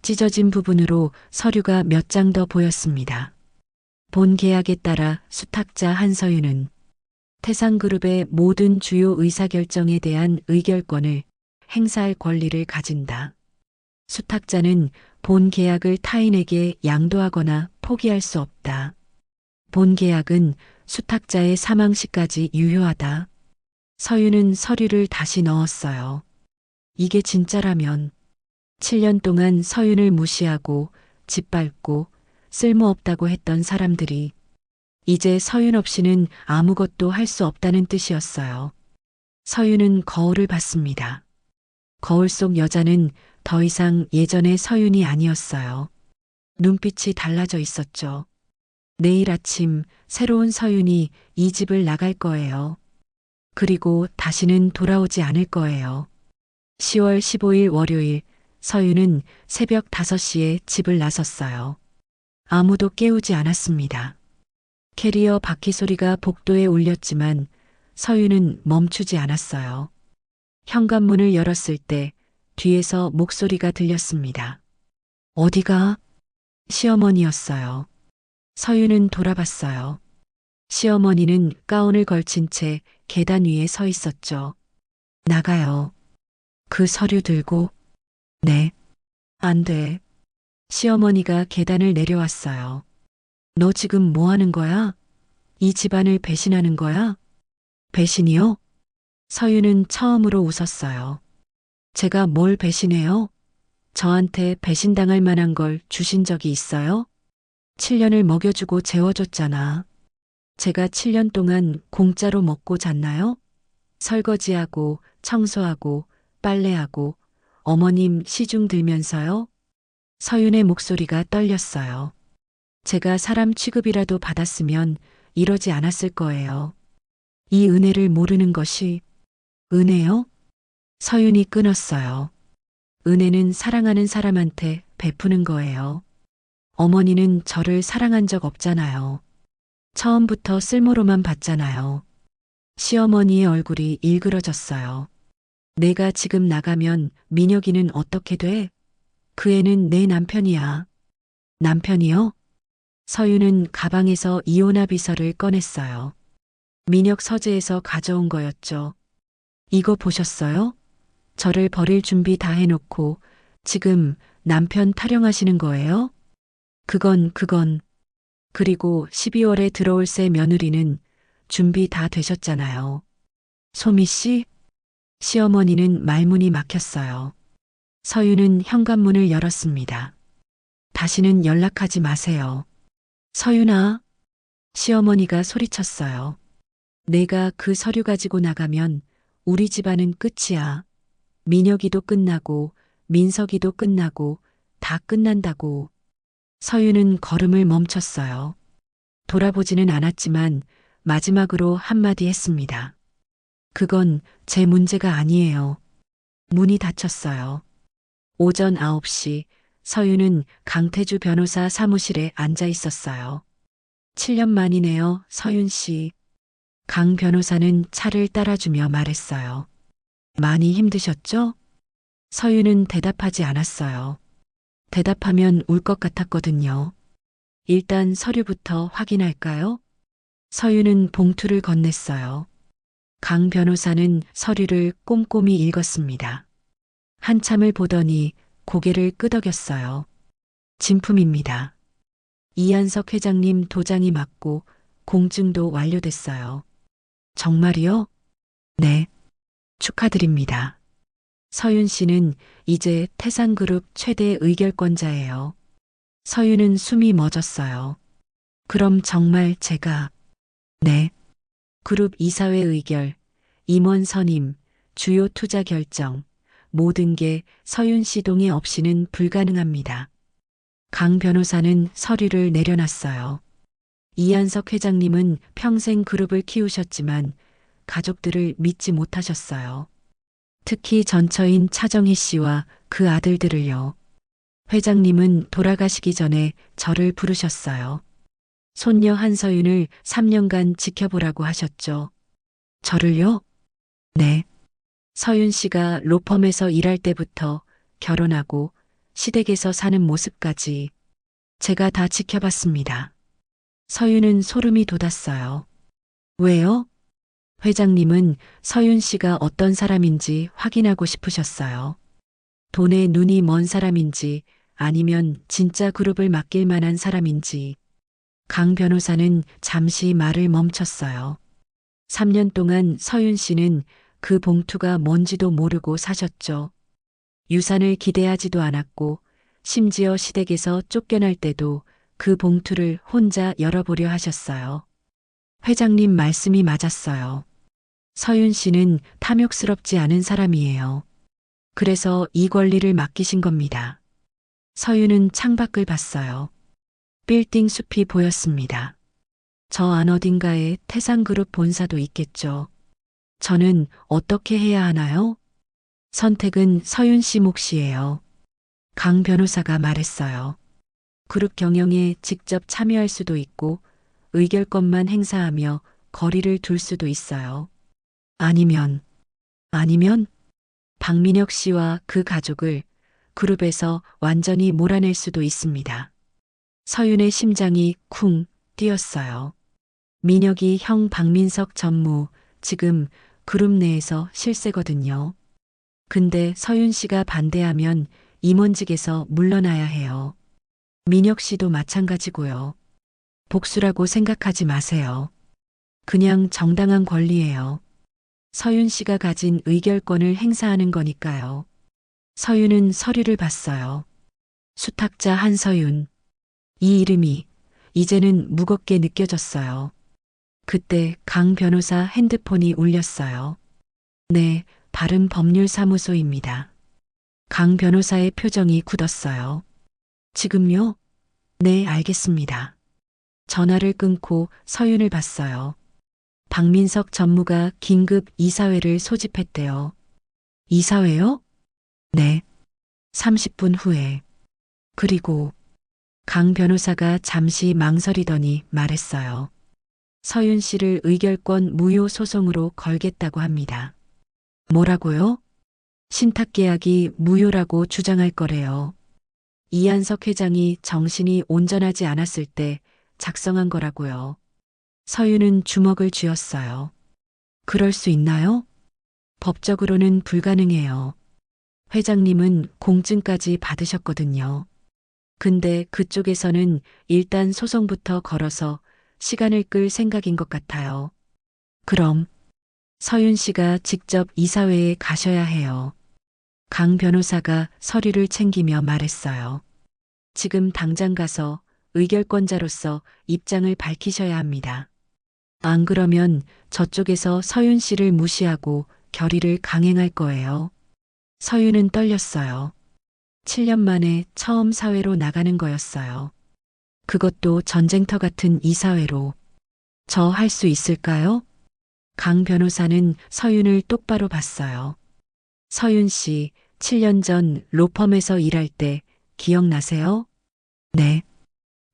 찢어진 부분으로 서류가 몇 장 더 보였습니다. 본 계약에 따라 수탁자 한서윤은 태상그룹의 모든 주요 의사결정에 대한 의결권을 행사할 권리를 가진다. 수탁자는 본 계약을 타인에게 양도하거나 포기할 수 없다. 본 계약은 수탁자의 사망 시까지 유효하다. 서윤은 서류를 다시 넣었어요. 이게 진짜라면 7년 동안 서윤을 무시하고 짓밟고 쓸모없다고 했던 사람들이 이제 서윤 없이는 아무것도 할 수 없다는 뜻이었어요. 서윤은 거울을 봤습니다. 거울 속 여자는 더 이상 예전의 서윤이 아니었어요. 눈빛이 달라져 있었죠. 내일 아침 새로운 서윤이 이 집을 나갈 거예요. 그리고 다시는 돌아오지 않을 거예요. 10월 15일 월요일 서윤은 새벽 5시에 집을 나섰어요. 아무도 깨우지 않았습니다. 캐리어 바퀴 소리가 복도에 울렸지만 서윤은 멈추지 않았어요. 현관문을 열었을 때 뒤에서 목소리가 들렸습니다. 어디가? 시어머니였어요. 서윤은 돌아봤어요. 시어머니는 가운을 걸친 채 계단 위에 서 있었죠. 나가요. 그 서류 들고. 네. 안 돼. 시어머니가 계단을 내려왔어요. 너 지금 뭐 하는 거야? 이 집안을 배신하는 거야? 배신이요? 서윤은 처음으로 웃었어요. 제가 뭘 배신해요? 저한테 배신당할 만한 걸 주신 적이 있어요? 7년을 먹여주고 재워줬잖아. 제가 7년 동안 공짜로 먹고 잤나요? 설거지하고 청소하고 빨래하고 어머님 시중 들면서요? 서윤의 목소리가 떨렸어요. 제가 사람 취급이라도 받았으면 이러지 않았을 거예요. 이 은혜를 모르는 것이 은혜요? 서윤이 끊었어요. 은혜는 사랑하는 사람한테 베푸는 거예요. 어머니는 저를 사랑한 적 없잖아요. 처음부터 쓸모로만 봤잖아요. 시어머니의 얼굴이 일그러졌어요. 내가 지금 나가면 민혁이는 어떻게 돼? 그 애는 내 남편이야. 남편이요? 서윤은 가방에서 이혼합 비서를 꺼냈어요. 민혁 서재에서 가져온 거였죠. 이거 보셨어요? 저를 버릴 준비 다 해놓고 지금 남편 타령하시는 거예요? 그건. 그리고 12월에 들어올 새 며느리는 준비 다 되셨잖아요. 소미 씨? 시어머니는 말문이 막혔어요. 서윤은 현관문을 열었습니다. 다시는 연락하지 마세요. 서윤아. 시어머니가 소리쳤어요. 내가 그 서류 가지고 나가면 우리 집안은 끝이야. 민혁이도 끝나고 민석이도 끝나고 다 끝난다고. 서윤은 걸음을 멈췄어요. 돌아보지는 않았지만 마지막으로 한마디 했습니다. 그건 제 문제가 아니에요. 문이 닫혔어요. 오전 9시 서윤은 강태주 변호사 사무실에 앉아 있었어요. 7년 만이네요, 서윤 씨. 강 변호사는 차를 따라주며 말했어요. 많이 힘드셨죠? 서윤은 대답하지 않았어요. 대답하면 울 것 같았거든요. 일단 서류부터 확인할까요? 서윤은 봉투를 건넸어요. 강 변호사는 서류를 꼼꼼히 읽었습니다. 한참을 보더니 고개를 끄덕였어요. 진품입니다. 이한석 회장님 도장이 맞고 공증도 완료됐어요. 정말이요? 네. 축하드립니다. 서윤 씨는 이제 태산그룹 최대 의결권자예요. 서윤은 숨이 멎었어요. 그럼 정말 제가, 네. 그룹 이사회 의결, 임원 선임, 주요 투자 결정, 모든 게 서윤 씨 동의 없이는 불가능합니다. 강 변호사는 서류를 내려놨어요. 이한석 회장님은 평생 그룹을 키우셨지만 가족들을 믿지 못하셨어요. 특히 전처인 차정희 씨와 그 아들들을요. 회장님은 돌아가시기 전에 저를 부르셨어요. 손녀 한서윤을 3년간 지켜보라고 하셨죠. 저를요? 네. 서윤 씨가 로펌에서 일할 때부터 결혼하고 시댁에서 사는 모습까지 제가 다 지켜봤습니다. 서윤은 소름이 돋았어요. 왜요? 회장님은 서윤 씨가 어떤 사람인지 확인하고 싶으셨어요. 돈에 눈이 먼 사람인지 아니면 진짜 그룹을 맡길 만한 사람인지. 강 변호사는 잠시 말을 멈췄어요. 3년 동안 서윤 씨는 그 봉투가 뭔지도 모르고 사셨죠. 유산을 기대하지도 않았고 심지어 시댁에서 쫓겨날 때도 그 봉투를 혼자 열어보려 하셨어요. 회장님 말씀이 맞았어요. 서윤 씨는 탐욕스럽지 않은 사람이에요. 그래서 이 권리를 맡기신 겁니다. 서윤은 창밖을 봤어요. 빌딩 숲이 보였습니다. 저 안 어딘가에 태산그룹 본사도 있겠죠. 저는 어떻게 해야 하나요? 선택은 서윤 씨 몫이에요. 강 변호사가 말했어요. 그룹 경영에 직접 참여할 수도 있고 의결권만 행사하며 거리를 둘 수도 있어요. 아니면 박민혁 씨와 그 가족을 그룹에서 완전히 몰아낼 수도 있습니다. 서윤의 심장이 쿵 뛰었어요. 민혁이 형 박민석 전무 지금 그룹 내에서 실세거든요. 근데 서윤 씨가 반대하면 임원직에서 물러나야 해요. 민혁 씨도 마찬가지고요. 복수라고 생각하지 마세요. 그냥 정당한 권리예요. 서윤 씨가 가진 의결권을 행사하는 거니까요. 서윤은 서류를 봤어요. 수탁자 한서윤. 이 이름이 이제는 무겁게 느껴졌어요. 그때 강 변호사 핸드폰이 울렸어요. 네, 바른법률사무소입니다. 강 변호사의 표정이 굳었어요. 지금요? 네, 알겠습니다. 전화를 끊고 서윤을 봤어요. 박민석 전무가 긴급 이사회를 소집했대요. 이사회요? 네. 30분 후에. 그리고 강 변호사가 잠시 망설이더니 말했어요. 서윤 씨를 의결권 무효 소송으로 걸겠다고 합니다. 뭐라고요? 신탁계약이 무효라고 주장할 거래요. 이한석 회장이 정신이 온전하지 않았을 때 작성한 거라고요. 서윤은 주먹을 쥐었어요. 그럴 수 있나요? 법적으로는 불가능해요. 회장님은 공증까지 받으셨거든요. 근데 그쪽에서는 일단 소송부터 걸어서 시간을 끌 생각인 것 같아요. 그럼 서윤 씨가 직접 이사회에 가셔야 해요. 강 변호사가 서류를 챙기며 말했어요. 지금 당장 가서 의결권자로서 입장을 밝히셔야 합니다. 안 그러면 저쪽에서 서윤 씨를 무시하고 결의를 강행할 거예요. 서윤은 떨렸어요. 7년 만에 처음 사회로 나가는 거였어요. 그것도 전쟁터 같은 이사회로. 저 할 수 있을까요? 강 변호사는 서윤을 똑바로 봤어요. 서윤 씨, 7년 전 로펌에서 일할 때 기억나세요? 네.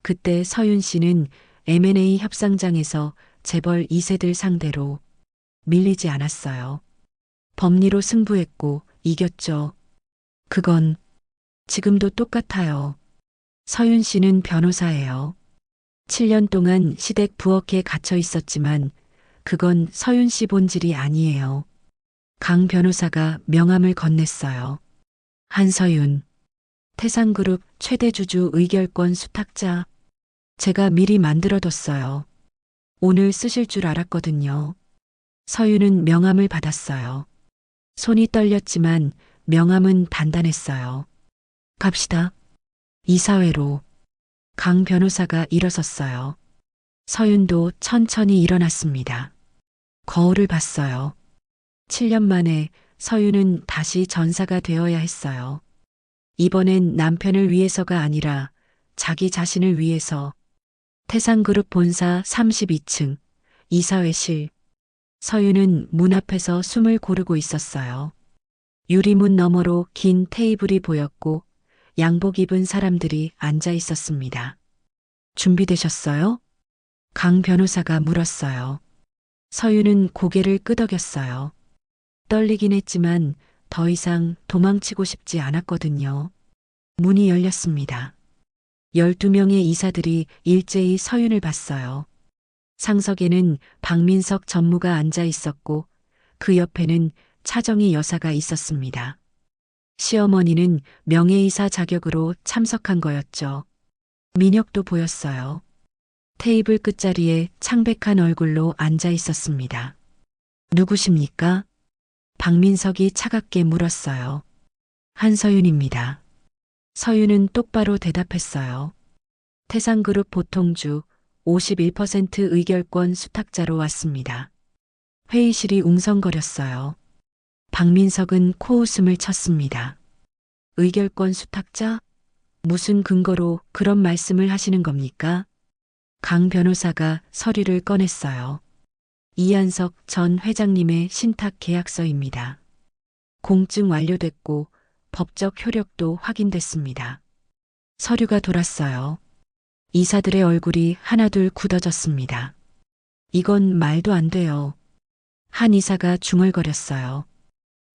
그때 서윤 씨는 M&A 협상장에서 재벌 2세들 상대로 밀리지 않았어요. 법리로 승부했고 이겼죠. 그건 지금도 똑같아요. 서윤 씨는 변호사예요. 7년 동안 시댁 부엌에 갇혀 있었지만 그건 서윤 씨 본질이 아니에요. 강 변호사가 명함을 건넸어요. 한서윤, 태상그룹 최대 주주 의결권 수탁자. 제가 미리 만들어뒀어요. 오늘 쓰실 줄 알았거든요. 서윤은 명함을 받았어요. 손이 떨렸지만 명함은 단단했어요. 갑시다. 이사회로. 강 변호사가 일어섰어요. 서윤도 천천히 일어났습니다. 거울을 봤어요. 7년 만에 서윤은 다시 전사가 되어야 했어요. 이번엔 남편을 위해서가 아니라 자기 자신을 위해서. 태상그룹 본사 32층 이사회실. 서윤은 문 앞에서 숨을 고르고 있었어요. 유리문 너머로 긴 테이블이 보였고 양복 입은 사람들이 앉아 있었습니다. 준비되셨어요? 강 변호사가 물었어요. 서윤은 고개를 끄덕였어요. 떨리긴 했지만 더 이상 도망치고 싶지 않았거든요. 문이 열렸습니다. 12명의 이사들이 일제히 서윤을 봤어요. 상석에는 박민석 전무가 앉아 있었고 그 옆에는 차정희 여사가 있었습니다. 시어머니는 명예이사 자격으로 참석한 거였죠. 민혁도 보였어요. 테이블 끝자리에 창백한 얼굴로 앉아 있었습니다. 누구십니까? 박민석이 차갑게 물었어요. 한서윤입니다. 서윤은 똑바로 대답했어요. 태상그룹 보통주 51% 의결권 수탁자로 왔습니다. 회의실이 웅성거렸어요. 박민석은 코웃음을 쳤습니다. 의결권 수탁자? 무슨 근거로 그런 말씀을 하시는 겁니까? 강 변호사가 서류를 꺼냈어요. 이한석 전 회장님의 신탁 계약서입니다. 공증 완료됐고 법적 효력도 확인됐습니다. 서류가 돌았어요. 이사들의 얼굴이 하나둘 굳어졌습니다. 이건 말도 안 돼요. 한 이사가 중얼거렸어요.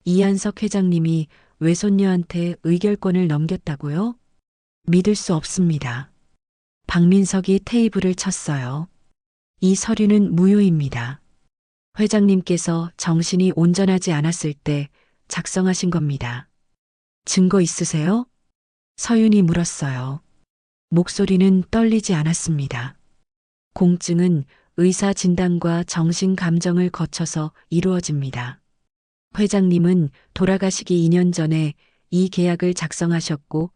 이한석 회장님이 외손녀한테 의결권을 넘겼다고요? 믿을 수 없습니다. 박민석이 테이블을 쳤어요. 이 서류는 무효입니다. 회장님께서 정신이 온전하지 않았을 때 작성하신 겁니다. 증거 있으세요? 서윤이 물었어요. 목소리는 떨리지 않았습니다. 공증은 의사 진단과 정신 감정을 거쳐서 이루어집니다. 회장님은 돌아가시기 2년 전에 이 계약을 작성하셨고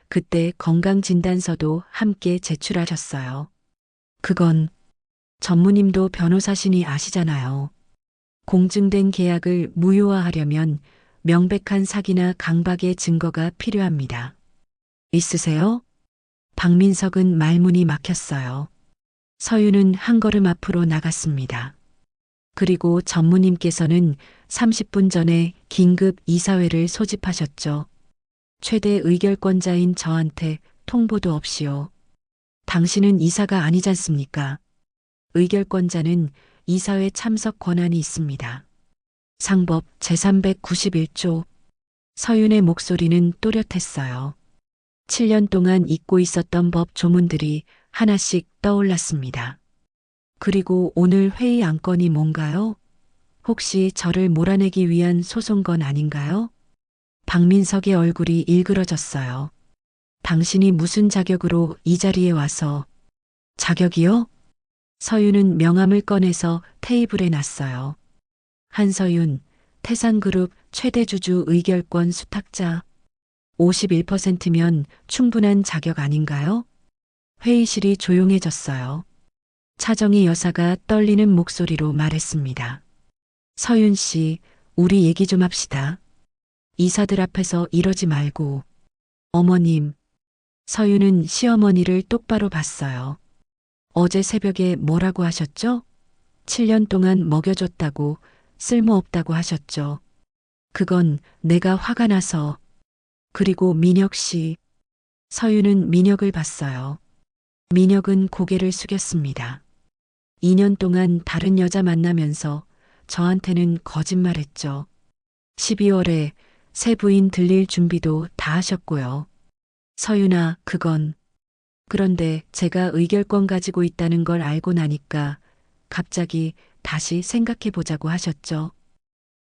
그때 건강진단서도 함께 제출하셨어요. 그건 전무님도 변호사시니 아시잖아요. 공증된 계약을 무효화하려면 명백한 사기나 강박의 증거가 필요합니다. 있으세요? 박민석은 말문이 막혔어요. 서윤은 한 걸음 앞으로 나갔습니다. 그리고 전무님께서는 30분 전에 긴급 이사회를 소집하셨죠. 최대 의결권자인 저한테 통보도 없이요. 당신은 이사가 아니지 않습니까? 의결권자는 이사회 참석 권한이 있습니다. 상법 제391조. 서윤의 목소리는 또렷했어요. 7년 동안 잊고 있었던 법 조문들이 하나씩 떠올랐습니다. 그리고 오늘 회의 안건이 뭔가요? 혹시 저를 몰아내기 위한 소송건 아닌가요? 박민석의 얼굴이 일그러졌어요. 당신이 무슨 자격으로 이 자리에 와서. 자격이요? 서윤은 명함을 꺼내서 테이블에 놨어요. 한서윤, 태산그룹 최대 주주 의결권 수탁자. 51%면 충분한 자격 아닌가요? 회의실이 조용해졌어요. 차정희 여사가 떨리는 목소리로 말했습니다. 서윤 씨, 우리 얘기 좀 합시다. 이사들 앞에서 이러지 말고. 어머님. 서윤은 시어머니를 똑바로 봤어요. 어제 새벽에 뭐라고 하셨죠? 7년 동안 먹여줬다고, 쓸모없다고 하셨죠. 그건 내가 화가 나서. 그리고 민혁 씨. 서윤은 민혁을 봤어요. 민혁은 고개를 숙였습니다. 2년 동안 다른 여자 만나면서 저한테는 거짓말했죠. 12월에 새 부인 들릴 준비도 다 하셨고요. 서윤아, 그건. 그런데 제가 의결권 가지고 있다는 걸 알고 나니까 갑자기 다시 생각해 보자고 하셨죠.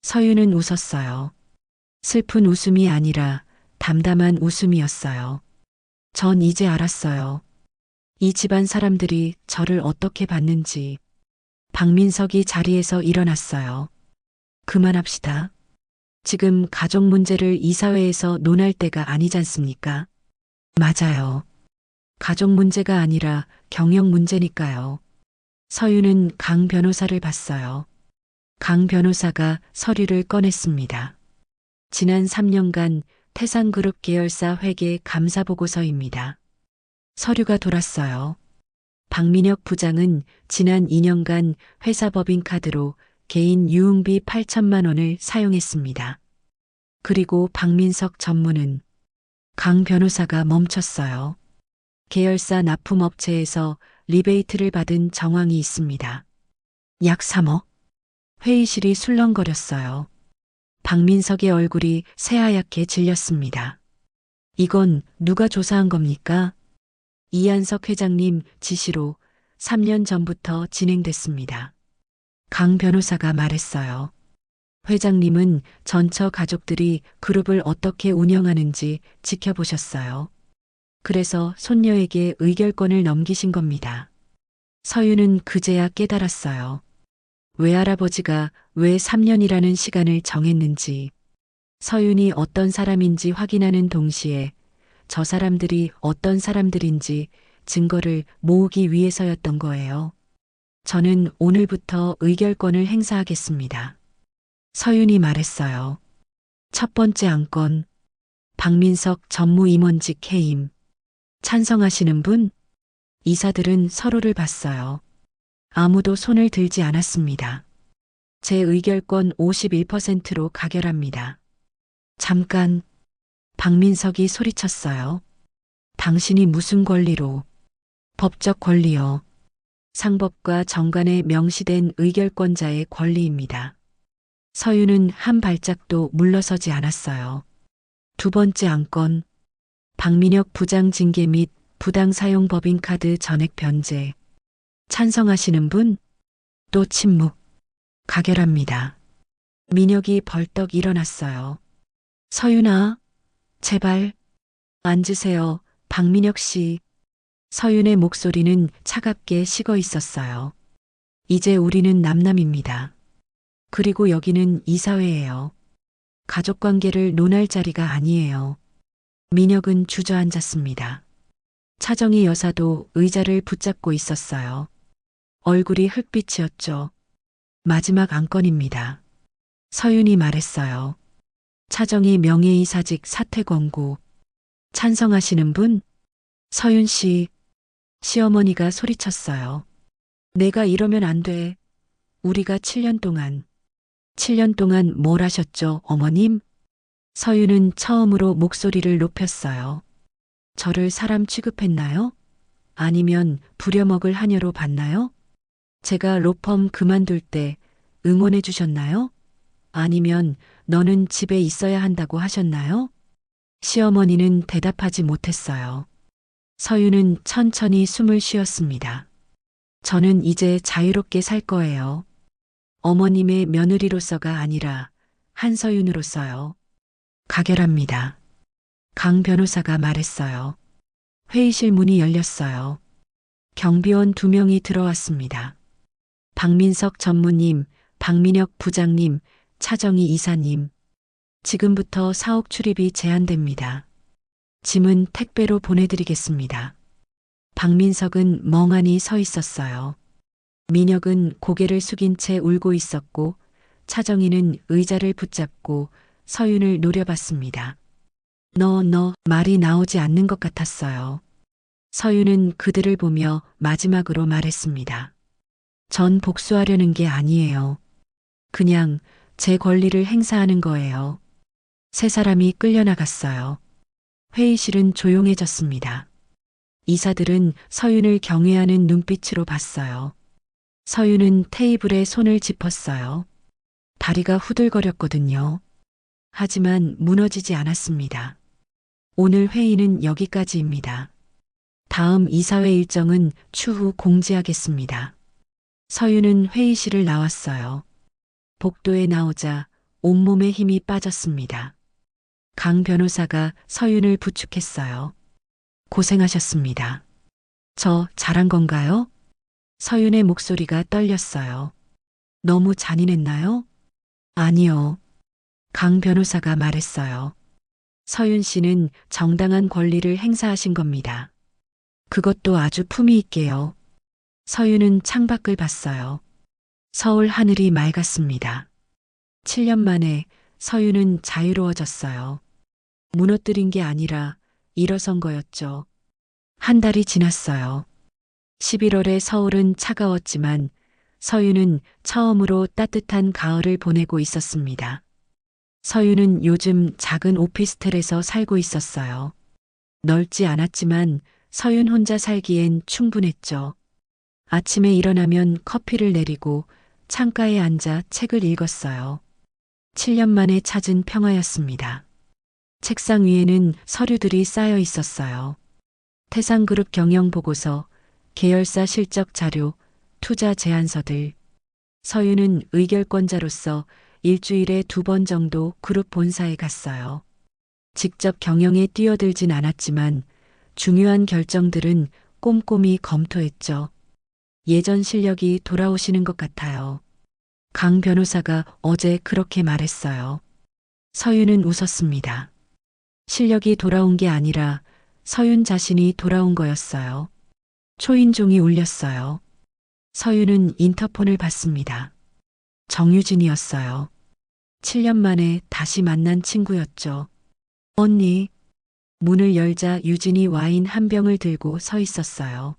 서윤은 웃었어요. 슬픈 웃음이 아니라 담담한 웃음이었어요. 전 이제 알았어요. 이 집안 사람들이 저를 어떻게 봤는지. 박민석이 자리에서 일어났어요. 그만합시다. 지금 가족 문제를 이사회에서 논할 때가 아니지 않습니까? 맞아요. 가족 문제가 아니라 경영 문제니까요. 서윤은 강 변호사를 봤어요. 강 변호사가 서류를 꺼냈습니다. 지난 3년간 태산그룹 계열사 회계 감사 보고서입니다. 서류가 돌았어요. 박민혁 부장은 지난 2년간 회사 법인카드로 개인 유흥비 8천만 원을 사용했습니다. 그리고 박민석 전무는. 강 변호사가 멈췄어요. 계열사 납품업체에서 리베이트를 받은 정황이 있습니다. 약 3억. 회의실이 술렁거렸어요. 박민석의 얼굴이 새하얗게 질렸습니다. 이건 누가 조사한 겁니까? 이한석 회장님 지시로 3년 전부터 진행됐습니다. 강 변호사가 말했어요. 회장님은 전처 가족들이 그룹을 어떻게 운영하는지 지켜보셨어요. 그래서 손녀에게 의결권을 넘기신 겁니다. 서윤은 그제야 깨달았어요. 외할아버지가 왜 3년이라는 시간을 정했는지. 서윤이 어떤 사람인지 확인하는 동시에 저 사람들이 어떤 사람들인지 증거를 모으기 위해서였던 거예요. 저는 오늘부터 의결권을 행사하겠습니다. 서윤이 말했어요. 첫 번째 안건, 박민석 전무임원직 해임. 찬성하시는 분? 이사들은 서로를 봤어요. 아무도 손을 들지 않았습니다. 제 의결권 51%로 가결합니다. 잠깐. 박민석이 소리쳤어요. 당신이 무슨 권리로? 법적 권리요. 상법과 정관에 명시된 의결권자의 권리입니다. 서윤은 한 발짝도 물러서지 않았어요. 두 번째 안건. 박민혁 부장 징계 및 부당 사용 법인카드 전액 변제. 찬성하시는 분? 또 침묵. 가결합니다. 민혁이 벌떡 일어났어요. 서윤아, 제발. 앉으세요, 박민혁 씨. 서윤의 목소리는 차갑게 식어 있었어요. 이제 우리는 남남입니다. 그리고 여기는 이사회예요. 가족관계를 논할 자리가 아니에요. 민혁은 주저앉았습니다. 차정희 여사도 의자를 붙잡고 있었어요. 얼굴이 흙빛이었죠. 마지막 안건입니다. 서윤이 말했어요. 차정희 명예이사직 사퇴 권고. 찬성하시는 분? 서윤 씨. 시어머니가 소리쳤어요. 내가 이러면 안 돼. 우리가 7년 동안 뭘 하셨죠, 어머님? 서윤은 처음으로 목소리를 높였어요. 저를 사람 취급했나요? 아니면 부려먹을 하녀로 봤나요? 제가 로펌 그만둘 때 응원해 주셨나요? 아니면 너는 집에 있어야 한다고 하셨나요? 시어머니는 대답하지 못했어요. 서윤은 천천히 숨을 쉬었습니다. 저는 이제 자유롭게 살 거예요. 어머님의 며느리로서가 아니라 한서윤으로서요. 가결합니다. 강 변호사가 말했어요. 회의실 문이 열렸어요. 경비원 2명이 들어왔습니다. 박민석 전무님, 박민혁 부장님, 차정희 이사님. 지금부터 사옥 출입이 제한됩니다. 짐은 택배로 보내드리겠습니다. 박민석은 멍하니 서 있었어요. 민혁은 고개를 숙인 채 울고 있었고 차정희는 의자를 붙잡고 서윤을 노려봤습니다. 너 말이 나오지 않는 것 같았어요. 서윤은 그들을 보며 마지막으로 말했습니다. 전 복수하려는 게 아니에요. 그냥 제 권리를 행사하는 거예요. 세 사람이 끌려나갔어요. 회의실은 조용해졌습니다. 이사들은 서윤을 경외하는 눈빛으로 봤어요. 서윤은 테이블에 손을 짚었어요. 다리가 후들거렸거든요. 하지만 무너지지 않았습니다. 오늘 회의는 여기까지입니다. 다음 이사회 일정은 추후 공지하겠습니다. 서윤은 회의실을 나왔어요. 복도에 나오자 온몸에 힘이 빠졌습니다. 강 변호사가 서윤을 부축했어요. 고생하셨습니다. 저 잘한 건가요? 서윤의 목소리가 떨렸어요. 너무 잔인했나요? 아니요. 강 변호사가 말했어요. 서윤 씨는 정당한 권리를 행사하신 겁니다. 그것도 아주 품위 있게요. 서윤은 창밖을 봤어요. 서울 하늘이 맑았습니다. 7년 만에 서윤은 자유로워졌어요. 무너뜨린 게 아니라 일어선 거였죠. 한 달이 지났어요. 11월에 서울은 차가웠지만 서윤은 처음으로 따뜻한 가을을 보내고 있었습니다. 서윤은 요즘 작은 오피스텔에서 살고 있었어요. 넓지 않았지만 서윤 혼자 살기엔 충분했죠. 아침에 일어나면 커피를 내리고 창가에 앉아 책을 읽었어요. 7년 만에 찾은 평화였습니다. 책상 위에는 서류들이 쌓여 있었어요. 태상그룹 경영보고서, 계열사 실적 자료, 투자 제안서들. 서윤은 의결권자로서 일주일에 2번 정도 그룹 본사에 갔어요. 직접 경영에 뛰어들진 않았지만 중요한 결정들은 꼼꼼히 검토했죠. 예전 실력이 돌아오시는 것 같아요. 강 변호사가 어제 그렇게 말했어요. 서윤은 웃었습니다. 실력이 돌아온 게 아니라 서윤 자신이 돌아온 거였어요. 초인종이 울렸어요. 서윤은 인터폰을 받습니다. 정유진이었어요. 7년 만에 다시 만난 친구였죠. 언니. 문을 열자 유진이 와인 한 병을 들고 서 있었어요.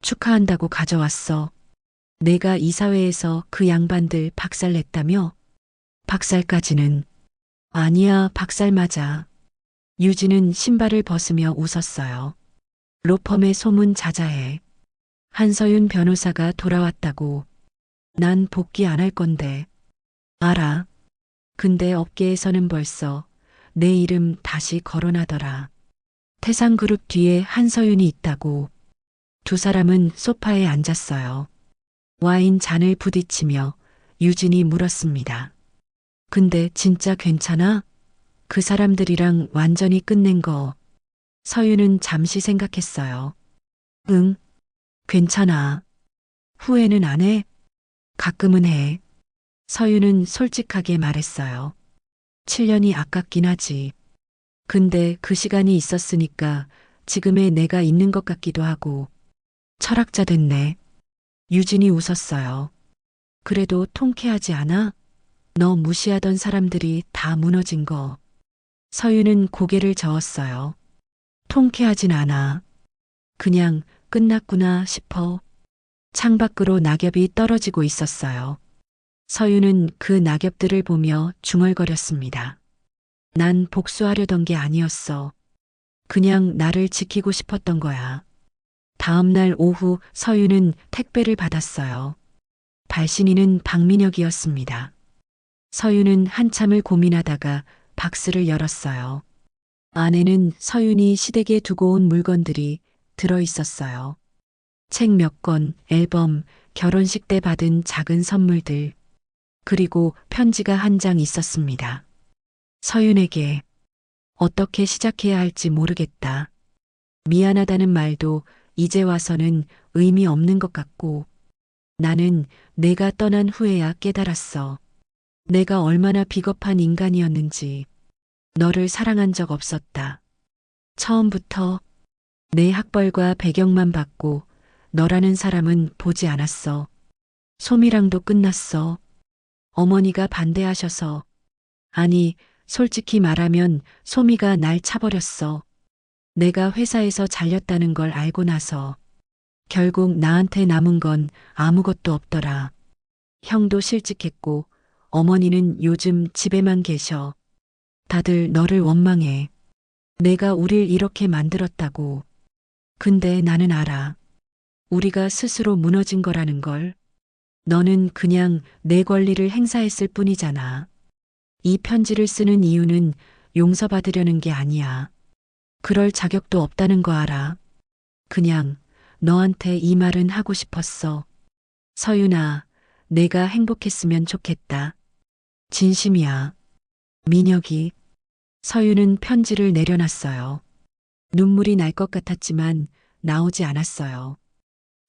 축하한다고 가져왔어. 내가 이사회에서 그 양반들 박살냈다며? 박살까지는. 아니야, 박살 맞아. 유진은 신발을 벗으며 웃었어요. 로펌의 소문 자자해. 한서윤 변호사가 돌아왔다고. 난 복귀 안 할 건데. 알아. 근데 업계에서는 벌써 내 이름 다시 거론하더라. 태상그룹 뒤에 한서윤이 있다고. 두 사람은 소파에 앉았어요. 와인 잔을 부딪히며 유진이 물었습니다. 근데 진짜 괜찮아? 그 사람들이랑 완전히 끝낸 거. 서윤은 잠시 생각했어요. 응, 괜찮아. 후회는 안 해? 가끔은 해. 서윤은 솔직하게 말했어요. 7년이 아깝긴 하지. 근데 그 시간이 있었으니까 지금의 내가 있는 것 같기도 하고. 철학자 됐네. 유진이 웃었어요. 그래도 통쾌하지 않아? 너 무시하던 사람들이 다 무너진 거. 서윤은 고개를 저었어요. 통쾌하진 않아. 그냥 끝났구나 싶어. 창밖으로 낙엽이 떨어지고 있었어요. 서윤은 그 낙엽들을 보며 중얼거렸습니다. 난 복수하려던 게 아니었어. 그냥 나를 지키고 싶었던 거야. 다음 날 오후 서윤은 택배를 받았어요. 발신인은 박민혁이었습니다. 서윤은 한참을 고민하다가 박스를 열었어요. 안에는 서윤이 시댁에 두고 온 물건들이 들어 있었어요. 책 몇 권, 앨범, 결혼식 때 받은 작은 선물들, 그리고 편지가 한 장 있었습니다. 서윤에게 어떻게 시작해야 할지 모르겠다. 미안하다는 말도 이제 와서는 의미 없는 것 같고, 나는 내가 떠난 후에야 깨달았어. 내가 얼마나 비겁한 인간이었는지. 너를 사랑한 적 없었다. 처음부터 내 학벌과 배경만 봤고 너라는 사람은 보지 않았어. 소미랑도 끝났어. 어머니가 반대하셔서. 아니, 솔직히 말하면 소미가 날 차버렸어. 내가 회사에서 잘렸다는 걸 알고 나서. 결국 나한테 남은 건 아무것도 없더라. 형도 실직했고 어머니는 요즘 집에만 계셔. 다들 너를 원망해. 내가 우릴 이렇게 만들었다고. 근데 나는 알아. 우리가 스스로 무너진 거라는 걸. 너는 그냥 내 권리를 행사했을 뿐이잖아. 이 편지를 쓰는 이유는 용서받으려는 게 아니야. 그럴 자격도 없다는 거 알아. 그냥 너한테 이 말은 하고 싶었어. 서윤아, 내가 행복했으면 좋겠다. 진심이야. 민혁이. 서윤은 편지를 내려놨어요. 눈물이 날 것 같았지만 나오지 않았어요.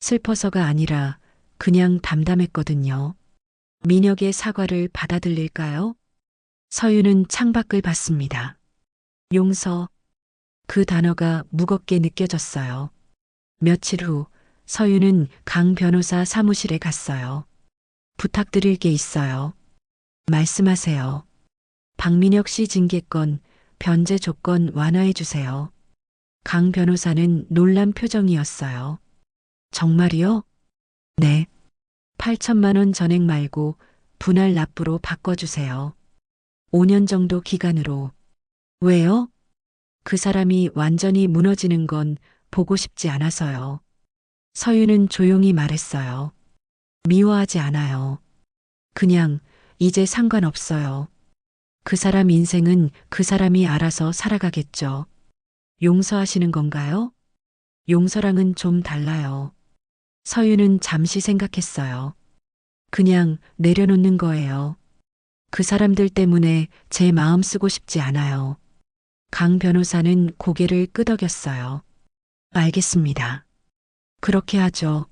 슬퍼서가 아니라 그냥 담담했거든요. 민혁의 사과를 받아들일까요? 서윤은 창밖을 봤습니다. 용서. 그 단어가 무겁게 느껴졌어요. 며칠 후 서윤은 강 변호사 사무실에 갔어요. 부탁드릴 게 있어요. 말씀하세요. 박민혁 씨 징계권, 변제 조건 완화해 주세요. 강 변호사는 놀란 표정이었어요. 정말이요? 네. 8천만 원 전액 말고 분할 납부로 바꿔주세요. 5년 정도 기간으로. 왜요? 그 사람이 완전히 무너지는 건 보고 싶지 않아서요. 서윤은 조용히 말했어요. 미워하지 않아요. 그냥 이제 상관없어요. 그 사람 인생은 그 사람이 알아서 살아가겠죠. 용서하시는 건가요? 용서랑은 좀 달라요. 서윤은 잠시 생각했어요. 그냥 내려놓는 거예요. 그 사람들 때문에 제 마음 쓰고 싶지 않아요. 강 변호사는 고개를 끄덕였어요. 알겠습니다. 그렇게 하죠.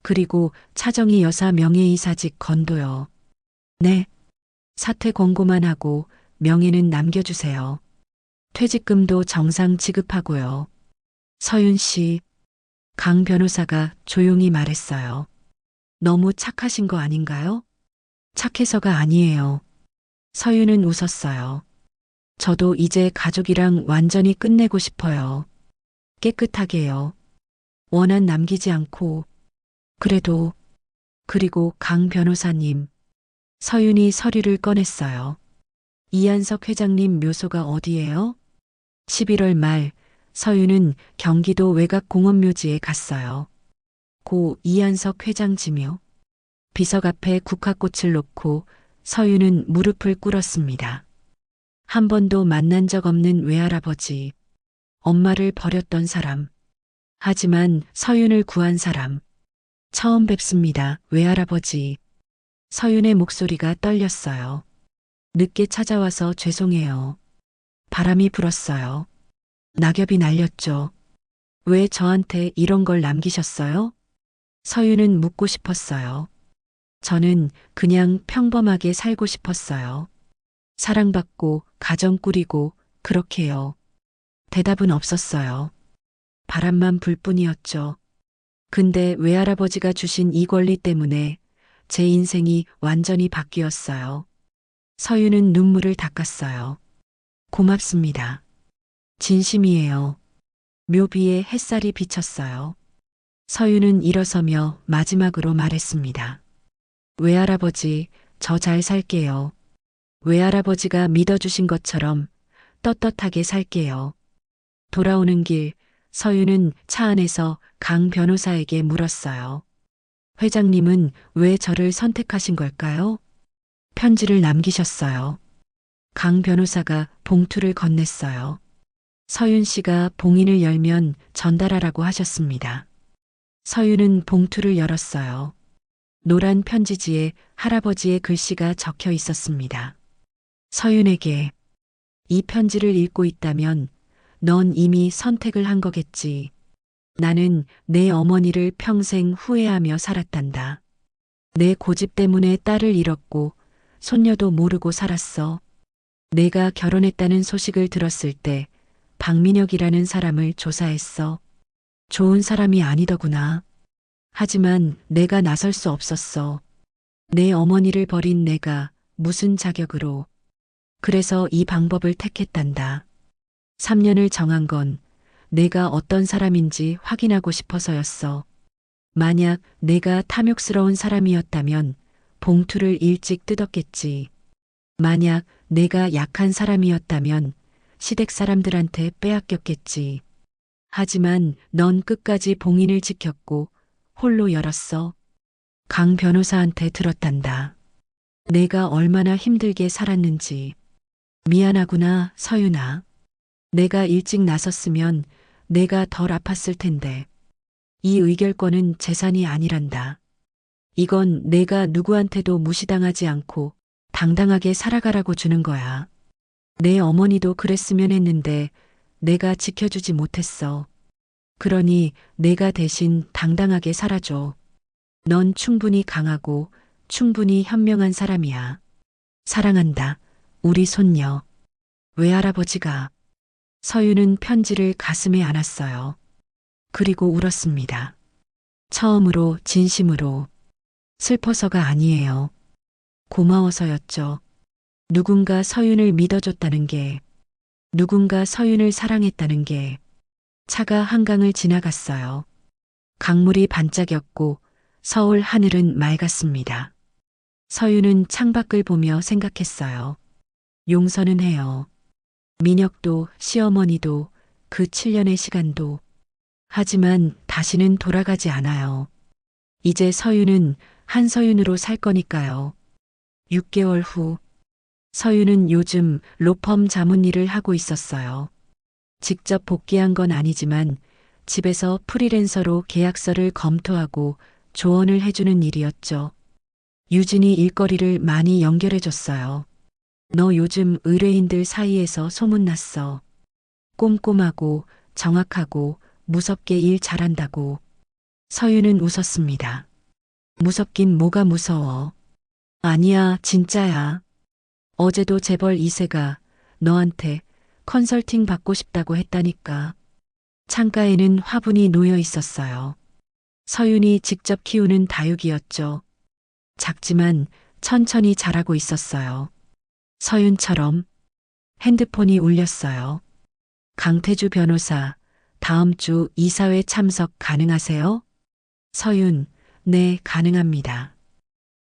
그리고 차정희 여사 명예이사직 건도요. 네. 사퇴 권고만 하고 명예는 남겨주세요. 퇴직금도 정상 지급하고요. 서윤 씨, 강 변호사가 조용히 말했어요. 너무 착하신 거 아닌가요? 착해서가 아니에요. 서윤은 웃었어요. 저도 이제 가족이랑 완전히 끝내고 싶어요. 깨끗하게요. 원한 남기지 않고. 그래도, 그리고 강 변호사님. 서윤이 서류를 꺼냈어요. 이한석 회장님 묘소가 어디예요? 11월 말 서윤은 경기도 외곽공원묘지에 갔어요. 고 이한석 회장 지묘. 비석 앞에 국화꽃을 놓고 서윤은 무릎을 꿇었습니다. 한 번도 만난 적 없는 외할아버지. 엄마를 버렸던 사람. 하지만 서윤을 구한 사람. 처음 뵙습니다, 외할아버지. 서윤의 목소리가 떨렸어요. 늦게 찾아와서 죄송해요. 바람이 불었어요. 낙엽이 날렸죠. 왜 저한테 이런 걸 남기셨어요? 서윤은 묻고 싶었어요. 저는 그냥 평범하게 살고 싶었어요. 사랑받고 가정 꾸리고 그렇게요. 대답은 없었어요. 바람만 불 뿐이었죠. 근데 외할아버지가 주신 이 권리 때문에 제 인생이 완전히 바뀌었어요. 서윤은 눈물을 닦았어요. 고맙습니다. 진심이에요. 묘비에 햇살이 비쳤어요. 서윤은 일어서며 마지막으로 말했습니다. 외할아버지, 저 잘 살게요. 외할아버지가 믿어주신 것처럼 떳떳하게 살게요. 돌아오는 길, 서윤은 차 안에서 강 변호사에게 물었어요. 회장님은 왜 저를 선택하신 걸까요? 편지를 남기셨어요. 강 변호사가 봉투를 건넸어요. 서윤 씨가 봉인을 열면 전달하라고 하셨습니다. 서윤은 봉투를 열었어요. 노란 편지지에 할아버지의 글씨가 적혀 있었습니다. 서윤에게 이 편지를 읽고 있다면 넌 이미 선택을 한 거겠지. 나는 내 어머니를 평생 후회하며 살았단다. 내 고집 때문에 딸을 잃었고 손녀도 모르고 살았어. 내가 결혼했다는 소식을 들었을 때 박민혁이라는 사람을 조사했어. 좋은 사람이 아니더구나. 하지만 내가 나설 수 없었어. 내 어머니를 버린 내가 무슨 자격으로. 그래서 이 방법을 택했단다. 3년을 정한 건 내가 어떤 사람인지 확인하고 싶어서였어. 만약 내가 탐욕스러운 사람이었다면 봉투를 일찍 뜯었겠지. 만약 내가 약한 사람이었다면 시댁 사람들한테 빼앗겼겠지. 하지만 넌 끝까지 봉인을 지켰고 홀로 열었어. 강 변호사한테 들었단다. 내가 얼마나 힘들게 살았는지. 미안하구나, 서윤아. 내가 일찍 나섰으면 내가 덜 아팠을 텐데. 이 의결권은 재산이 아니란다. 이건 내가 누구한테도 무시당하지 않고 당당하게 살아가라고 주는 거야. 내 어머니도 그랬으면 했는데 내가 지켜주지 못했어. 그러니 내가 대신 당당하게 살아줘. 넌 충분히 강하고 충분히 현명한 사람이야. 사랑한다, 우리 손녀. 외할아버지가. 서윤은 편지를 가슴에 안았어요. 그리고 울었습니다. 처음으로 진심으로. 슬퍼서가 아니에요. 고마워서였죠. 누군가 서윤을 믿어줬다는 게, 누군가 서윤을 사랑했다는 게. 차가 한강을 지나갔어요. 강물이 반짝였고 서울 하늘은 맑았습니다. 서윤은 창밖을 보며 생각했어요. 용서는 해요. 민혁도 시어머니도 그 7년의 시간도. 하지만 다시는 돌아가지 않아요. 이제 서윤은 한서윤으로 살 거니까요. 6개월 후 서윤은 요즘 로펌 자문 일을 하고 있었어요. 직접 복귀한 건 아니지만 집에서 프리랜서로 계약서를 검토하고 조언을 해주는 일이었죠. 유진이 일거리를 많이 연결해줬어요. 너 요즘 의뢰인들 사이에서 소문났어. 꼼꼼하고 정확하고 무섭게 일 잘한다고. 서윤은 웃었습니다. 무섭긴 뭐가 무서워. 아니야, 진짜야. 어제도 재벌 2세가 너한테 컨설팅 받고 싶다고 했다니까. 창가에는 화분이 놓여 있었어요. 서윤이 직접 키우는 다육이였죠. 작지만 천천히 자라고 있었어요. 서윤처럼. 핸드폰이 울렸어요. 강태주 변호사, 다음 주 이사회 참석 가능하세요? 서윤, 네, 가능합니다.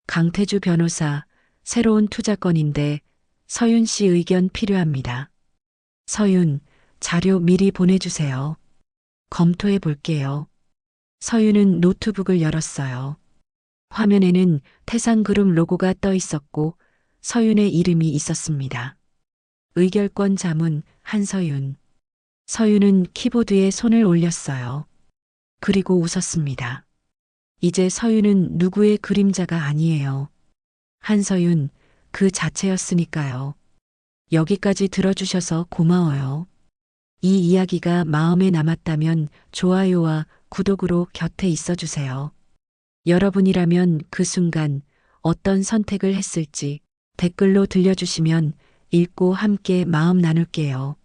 강태주 변호사, 새로운 투자건인데 서윤 씨 의견 필요합니다. 서윤, 자료 미리 보내주세요. 검토해 볼게요. 서윤은 노트북을 열었어요. 화면에는 태상그룹 로고가 떠 있었고 서윤의 이름이 있었습니다. 의결권 자문 한서윤. 서윤은 키보드에 손을 올렸어요. 그리고 웃었습니다. 이제 서윤은 누구의 그림자가 아니에요. 한서윤, 그 자체였으니까요. 여기까지 들어주셔서 고마워요. 이 이야기가 마음에 남았다면 좋아요와 구독으로 곁에 있어주세요. 여러분이라면 그 순간 어떤 선택을 했을지 댓글로 들려주시면 읽고 함께 마음 나눌게요.